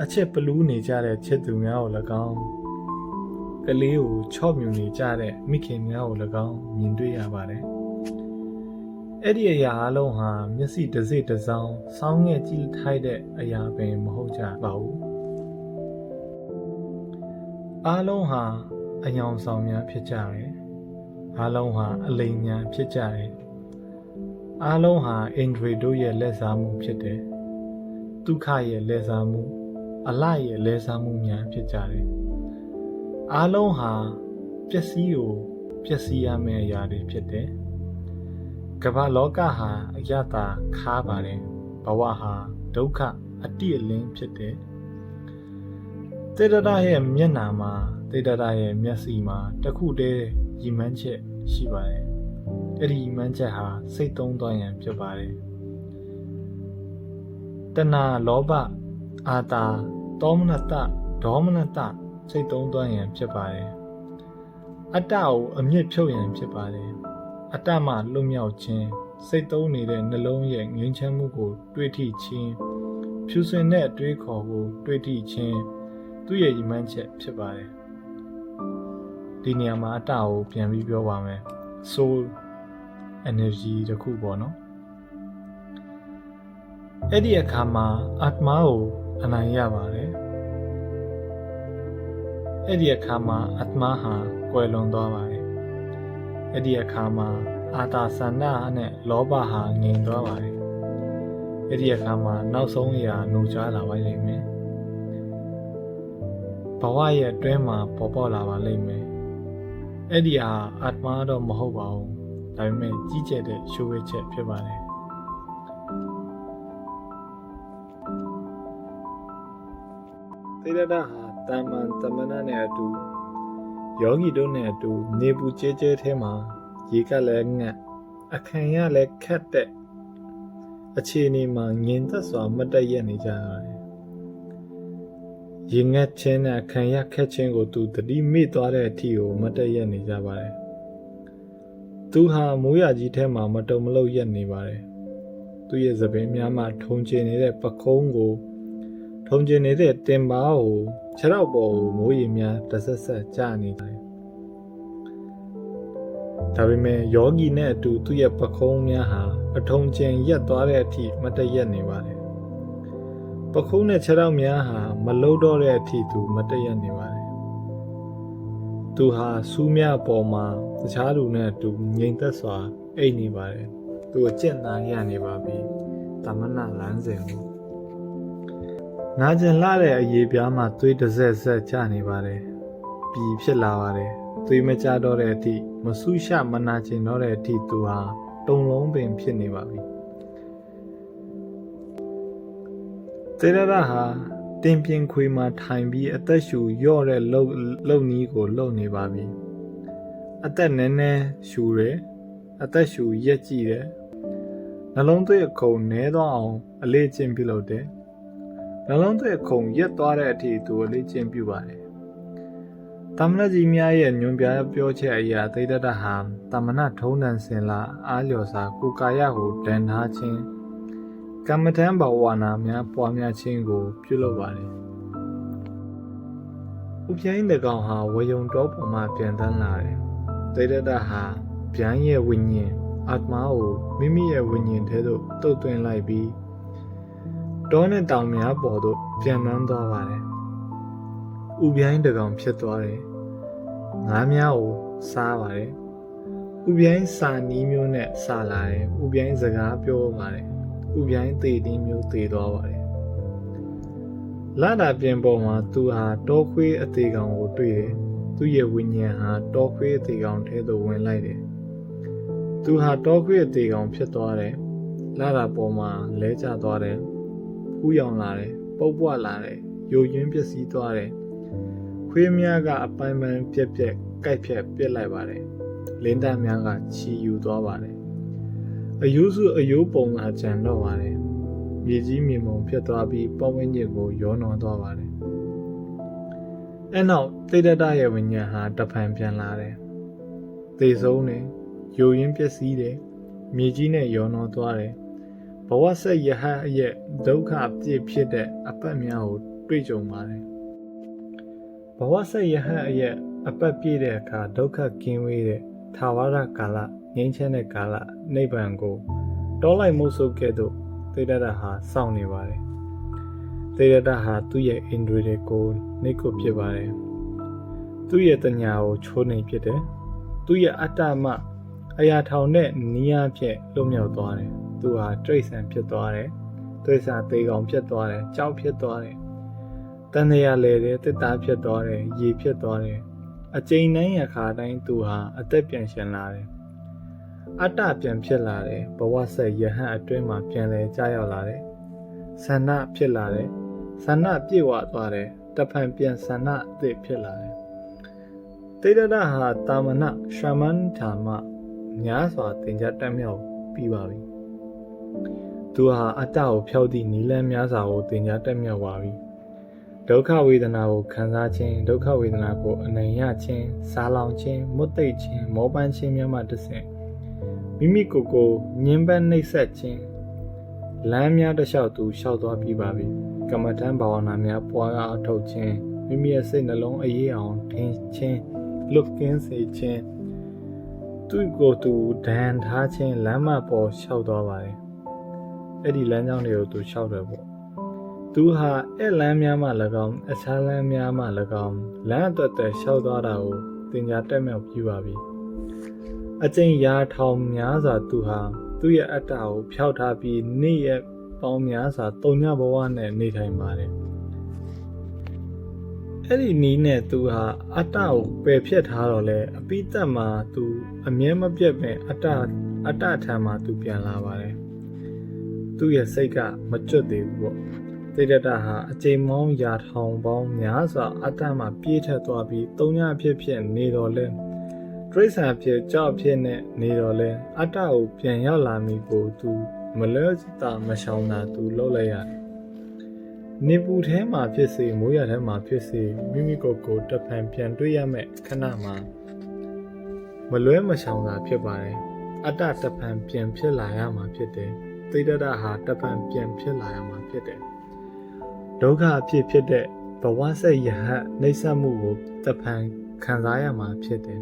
အချက်ပလူးနေကြတဲ့ချစ်သူများကို၎င်းကလေးကိုချော့မြူနေကြတဲ့မိခင်များကို၎င်းမြင်တွေ့ရပါတယ်အဲ့ဒီအရာအလုံးဟာမျက်စိတစ်စိတစ်စောင်းစောင်းငဲ့ကြည့်ထိုက်တဲ့အရာပင်မဟုတ်ကြပါဘူးအားလုံးဟာအယောင်ဆောင်များဖြစ်ကြတယ်အားလုံးဟာအလိမ်များဖြစ်ကြတယ် အားလုံးဟာအင်ဒရီတို့ရဲ့လက်စားမှုဖြစ်တယ်ဒုက္ခရဲ့လက်စားမှုအလရဲ့လက်စားမှုများဖြစ်ကြတယ်အားလုံးဟာပျက်စီးကိုပျက်စီးရမယ့်အရာတွေဖြစ်တယ်ကမ္ဘာလောကဟာအယတာခါပါတယ်ဘဝဟာဒုက္ခအတိအလင်းဖြစ်တယ်တေတရရဲ့မျက်နာမှာတေတရရဲ့မျက်စိမှာတခုတည်းရည်မှန်းချက်ရှိပါတယ်အဲ့ဒီရည်မှန်းချက်ဟာစိတ်သုံးသွားရန်ဖြစ်ပါတယ်တဏှာလောဘအာတာတောမနတဒေါမနတစိတ်သုံးသွားရန်ဖြစ်ပါတယ်အတ္တကိုအမြင့်ဖြုတ်ရန်ဖြစ်ပါတယ်အတ္တမှလွတ်မြောက်ခြင်းစိတ်သုံးနေတဲ့နှလုံးရဲ့ငြိမ်းချမ်းမှုကိုတွေးထိခြင်းဖြူစင်တဲ့အတွေးခေါ်ကိုတွေးထိခြင်းသူ့ရဲ့ရည်မှန်းချက်ဖြစ်ပါတယ်ဒီနေရာမှာအတ္တကိုပြန်ပြီးပြောပါမယ် soul energy တခုပေါ့နော်အဲ့ဒီအခါမှာအာတ္မာကိုအနိုင်ရပါတယ်အဲ့ဒီအခါမှာအာတ္မာဟာကွယ်လွန်သွားပါတယ်အဲ့ဒီအခါမှာအာတာဆန္ဒနဲ့လောဘဟာငြိမ်သွားပါတယ်အဲ့ဒီအခါမှာနောက်ဆုံးအရာနှုတ်ချလာပါလိမ့်မယ်ဘဝရဲ့အတွင်းမှာပေါ်ပေါက်လာပါလိမ့်မယ်အဲ့ဒီဟာအာတ္မာတော့မဟုတ်ပါဘူးဒါပေမဲ့ကြီးကျယ်တဲ့ရှိုးဝဲချက်ဖြစ်ပါတယ်သေရဒဟာတာမန်တမနာနဲ့အတူယောဂီတို့နဲ့အတူနေပူကျဲကျဲထဲမှာရေကလည်းငတ်အခန့်ရလည်းခတ်တဲ့အခြေအနေမှာငင်သက်စွာမတည့်ရနေကြရတယ်ရေငတ်ခြင်းနဲ့အခန့်ရခက်ခြင်းကိုသူတတိမိသွားတဲ့အထိကိုမတည့်ရနေကြပါတယ်သူဟာမိုးရကြီးထဲမှာမတုံမလို့ရက်နေပါတယ်သူရဲ့သပင်များမှထုံကျင်နေတဲ့ပခုံးကိုထုံကျင်နေတဲ့တင်ပါကိုခြေထောက်ပေါ်ကိုမိုးရေများတဆက်ဆက်ကျနေတယ်ဒါပေမဲ့ယောဂီနဲ့အတူသူ့ရဲ့ပခုံးများဟာအထုံကျင်ရက်သွားတဲ့အထိမတည့်ရက်နေပါတယ်ပခုံးနဲ့ခြေထောက်များဟာမလုံးတော့တဲ့အထိသူမတည့်ရက်နေပါတယ်သူဟာစူးမြပေါ်မှာတခြားလူနဲ့အတူငြိမ်သက်စွာအိပ်နေပါတယ်သူအကျင့်သားရနေပါပြီတမနာလမ်းစဉ်ကိုနာကျင်လာတဲ့အရေးပြားမှာသွေးတစ်ဆက်ဆက်ကျနေပါတယ်ပြီးဖြစ်လာပါတယ်သွေးမကျတော့တဲ့အထိမဆူရှမနာကျင်တော့တဲ့အထိသူဟာတုံလုံးပင်ဖြစ်နေပါပြီသေရရဟာတင်ပြင်းခွေမှာထိုင်ပြီးအသက်ရှူရော့တဲ့လုံနီးကိုလုံနေပါပြီအသက်နည်းနည်းရှူတယ်အသက်ရှူရက်ကြည့်တယ်နှလုံးသွေးအခုံနဲသွားအောင်အလေးကျင့်ပြုလုပ်တယ်နှလုံးသွေးအခုံရက်သွားတဲ့အထိသူအလေးကျင့်ပြုပါတယ်တမနာကြီးများရဲ့ညွန်ပြပြောချက်အရာသေတ္တဟာတမနာထုံးတန်စင်လာအားလျော်စာကိုကာယကိုဒဏ်ထားခြင်းကမ္မထံဘဝနာများပွားများခြင်းကိုပြုလုပ်ပါတယ်ဥပြိုင်းတကောင်ဟာဝယုံတော်ပေါ်မှာပြန်တန်းလာတယ်သေတ္တဟာဗျံရဲ့ဝိညာဉ်အာတ္မာကိုမိမိရဲ့ဝိညာဉ်ထဲသို့တုတ်သွင်းလိုက်ပြီးတောနဲ့တောင်များပေါ်သို့ပြန်နှမ်းသွားပါတယ်ဥပြိုင်းတကောင်ဖြစ်သွားတယ်ငါးများကိုစားပါတယ်ဥပြိုင်းစာနီးမျိုးနဲ့စာလာတယ်ဥပြိုင်းစကားပြောပါတယ်ဥပြိုင်းသေတင်းမျိုးသေသွားပါတယ်လာတာပြင်ပေါ်မှာသူဟာတောခွေးအသေးကောင်ကိုတွေ့တယ်သူ့ရဲ့ဝိညာဉ်ဟာတောခွေးအသေးကောင်ထဲသို့ဝင်လိုက်တယ်သူဟာတောခွေးအသေးကောင်ဖြစ်သွားတယ်လာတာပေါ်မှာလဲကျသွားတယ်ဖူးယောင်လာတယ်ပုတ်ပွလာတယ်ယိုယွင်းပျက်စီးသွားတယ်ခွေးများကအပိုင်းပိုင်းပြက်ပြက်ကိုက်ဖြက်ပစ်လိုက်ပါတယ်လင်းသားများကချီယူသွားပါတယ်အယိုးစုအယိုးပုံကကြံတော့ပါတယ်မြေကြီးမြေမုံဖြစ်သွားပြီးပတ်ဝန်းကျင်ကိုရောနှောသွားပါတယ်အဲ့နောက်သေတ္တရဲ့ဝိညာဉ်ဟာတဖန်ပြန်လာတယ်သေဆုံးတယ်ယိုရင်းပျက်စီးတယ်မြေကြီးနဲ့ရောနှောသွားတယ်ဘဝဆက်ယဟန်ရဲ့ဒုက္ခပြည့်ဖြစ်တဲ့အပတ်များကိုတွေ့ကြုံပါတယ်ဘဝဆက်ယဟန်ရဲ့အပတ်ပြည့်တဲ့အခါဒုက္ခကင်းဝေးတဲ့သာဝရကာလငြိမ်းချမ်းတဲ့ကာလနိဗ္ဗာန်ကိုတောလိုက်မို့ဆိုကဲ့သို့သေတ္တဟာစောင့်နေပါတယ်သေတ္တဟာသူ့ရဲ့အင်ဒရီတွေကိုနှိတ်ကုတ်ဖြစ်ပါတယ်သူ့ရဲ့တညာကိုချိုးနှိမ်ဖြစ်တယ်သူ့ရဲ့အတ္တမ အရာထောင်တဲ့နီးယားဖြင့်လွတ်မြောက်သွားတယ်သူဟာတရိษံဖြစ်သွားတယ်တရိษံသေးကောင်ဖြစ်သွားတယ်ကြောက်ဖြစ်သွားတယ်တန်တရားလေတယ်တစ်သားဖြစ်သွားတယ်ရေဖြစ်သွားတယ်အကျဉ်းတိုင်းအခါတိုင်းသူဟာအသက်ပြန်ရှင်လာတယ်အတ္တပြန်ဖြစ်လာတယ်ဘဝဆက်ယဟန်အတွင်းမှာပြန်လဲကြာရောက်လာတယ်ဆန္ဒဖြစ်လာတယ်ဆန္ဒပြည့်ဝသွားတယ်တဖန်ပြန်ဆန္ဒအသစ်ဖြစ်လာတယ်တေရဒဟာတာမနရှာမန်ဓမ္မများစွာသင်ကြားတတ်မြောက်ပြီးပါပြီသူဟာအတ္တကိုဖျောက်သည့်နီလန်းများစွာကိုသင်ကြားတတ်မြောက်ပါပြီဒုက္ခဝေဒနာကိုခံစားခြင်းဒုက္ခဝေဒနာကိုအနိုင်ရခြင်းစားလောင်ခြင်းမွတ်သိပ်ခြင်းမောပန်းခြင်းများမှတစ်ဆင့်မိမိကိုယ်ကိုညှဉ်းပန်းနှိပ်စက်ခြင်းလမ်းများတစ်လျှောက်သူလျှောက်သွားပြီးပါပြီကမ္မထံဘာဝနာများပွားအားထုတ်ခြင်းမိမိရဲ့စိတ်နှလုံးအေးအောင်ထင်ခြင်းလွတ်ကင်းစေခြင်းသူ့ကိုယ်သူဒဏ်ထားခြင်းလမ်းမပေါ်လျှောက်သွားပါတယ်အဲ့ဒီလမ်းကြောင်းတွေကိုသူလျှောက်တယ်ပေါ့သူဟာအဲ့လမ်းများမှ၎င်းအခြားလမ်းများမှ၎င်းလမ်းအသွက်သွယ်လျှောက်သွားတာကိုသင်ကြားတက်မြောက်ပြီးပါပြီအကျဉ်းရာထောင်များစွာသူဟာသူ့ရဲ့အတ္တကိုဖျောက်ထားပြီးနေ့ရက်ပေါင်းများစွာတုံညဘဝနဲ့နေထိုင်ပါတယ်အဲ့ဒီနီးနဲ့သူဟာအတ္တကိုပယ်ဖြတ်ထားတော့လဲအပိသက်မှာသူအမြဲမပြတ်ပင်အတ္တထံမှာသူပြန်လာပါတယ်သူ့ရဲ့စိတ်ကမကျွတ်သေးဘူးပေါ့တေတ္တဟာအချိန်မောင်းရာထောင်ပေါင်းများစွာအတ္တမှာပြေးထက်သွားပြီးတုံညဖြစ်နေတော့လဲတရိษံဖြစ်ကြောက်ဖြစ်နဲ့နေတော့လဲအတ္တကိုပြန်ရောက်လာမိကိုသူမလဲတာမရှောင်တာသူလှုပ်လိုက်ရတယ်နေပူထဲမှာဖြစ်စေမိုးရထဲမှာဖြစ်စေမိမိကိုယ်ကိုတဖန်ပြန်တွေ့ရမယ်ခဏမှာမလွဲမရှောင်တာဖြစ်ပါတယ်အတ္တတဖန်ပြန်ဖြစ်လာရမှာဖြစ်တယ်သေတ္တဟာတဖန်ပြန်ဖြစ်လာရမှာဖြစ်တယ်ဒုက္ခအဖြစ်တဲ့ဘဝဆက်ယဟတ်နှိမ့်ဆက်မှုကိုတဖန်ခံစားရမှာဖြစ်တယ်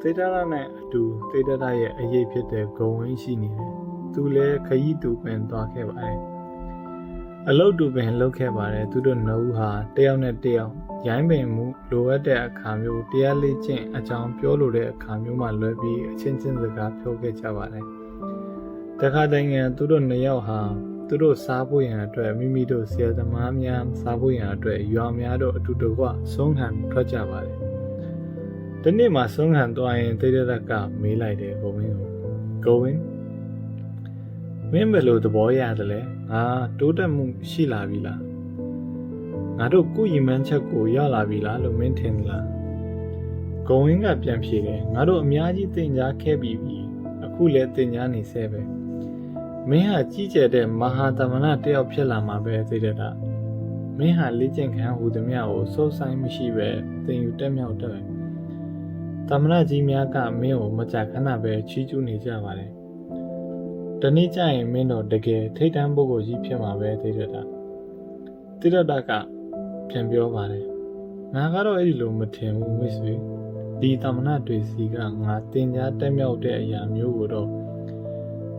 သေတ္တနဲ့အတူသေတ္တရဲ့အရေးဖြစ်တဲ့ဂုံဝင်းရှိနေတယ်သူလည်းခရီးတူပင်သွားခဲ့ပါတယ်အလုတ်တူပင်လှုပ်ခဲ့ပါတယ်သူတို့နှစ်ဦးဟာတယောက်နဲ့တယောက်ရိုင်းပင်မှုလိုအပ်တဲ့အခါမျိုးတရားလေ့ကျင့်အကြောင်းပြောလိုတဲ့အခါမျိုးမှလွဲပြီးအချင်းချင်းစကားပြောခဲ့ကြပါတယ်တခါတည်းကသူတို့နှစ်ယောက်ဟာသူတို့စားဖို့ရန်အတွက်မိမိတို့ဆရာသမားများစားဖို့ရန်အတွက်ရွာများတို့အတူတကွဆုံးခံထွက်ကြပါတယ်ဒီနေ့မှဆုံးခံသွားရင်တေတ္တကမေးလိုက်တယ်ကိုဝင်းကိုဝင်းမင်းဘယ်လိုသဘောရတယ်လဲငါတိုးတက်မှုရှိလာပြီလားငါတို့ကုညီမှန်းချက်ကိုရောက်လာပြီလားလို့မင်းထင်လားဂုံဝင်းကပြန်ဖြေတယ်ငါတို့အများကြီးသင်ကြားခဲ့ပြီးပြီအခုလည်းသင်ကြားနေဆဲပဲမင်းဟာကြီးကျယ်တဲ့မဟာသမဏတယောက်ဖြစ်လာမှာပဲသိတဲ့တာမင်းဟာလေ့ကျင့်ခံဟူသည်များကိုစိုးဆိုင်မရှိပဲသင်ယူတက်မြောက်တဲ့သမဏကြီးများကမင်းကိုမကြာခဏပဲချီးကျူးနေကြပါတယ်တနေ့ကျရင်မင်းတို့တကယ်ထိတ်တန့်ပုဂ္ဂိုလ်ကြီးဖြစ်မှာပဲသိတဲ့တာသိတဲ့တာကပြန်ပြောပါတယ်ငါကတော့အဲ့ဒီလိုမထင်ဘူးမိတ်ဆွေဒီသမဏတွေစီကငါတင်ကြားတက်မြောက်တဲ့အရာမျိုးကိုတော့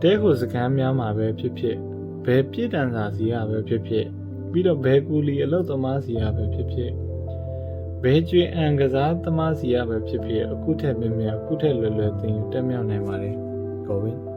တဲကိုစကမ်းများမှာပဲဖြစ်ဖြစ်ဘယ်ပြည့်တန်စာစီကပဲဖြစ်ဖြစ်ပြီးတော့ဘယ်ကူလီအလုတ်သမားစီကပဲဖြစ်ဖြစ်ဘယ်ကျွေးအံကစားသမားစီကပဲဖြစ်ဖြစ်အခုထက်မြင်မြင်အခုထက်လွယ်လွယ်သင်ယူတက်မြောက်နိုင်ပါတယ်ကိုဝင်း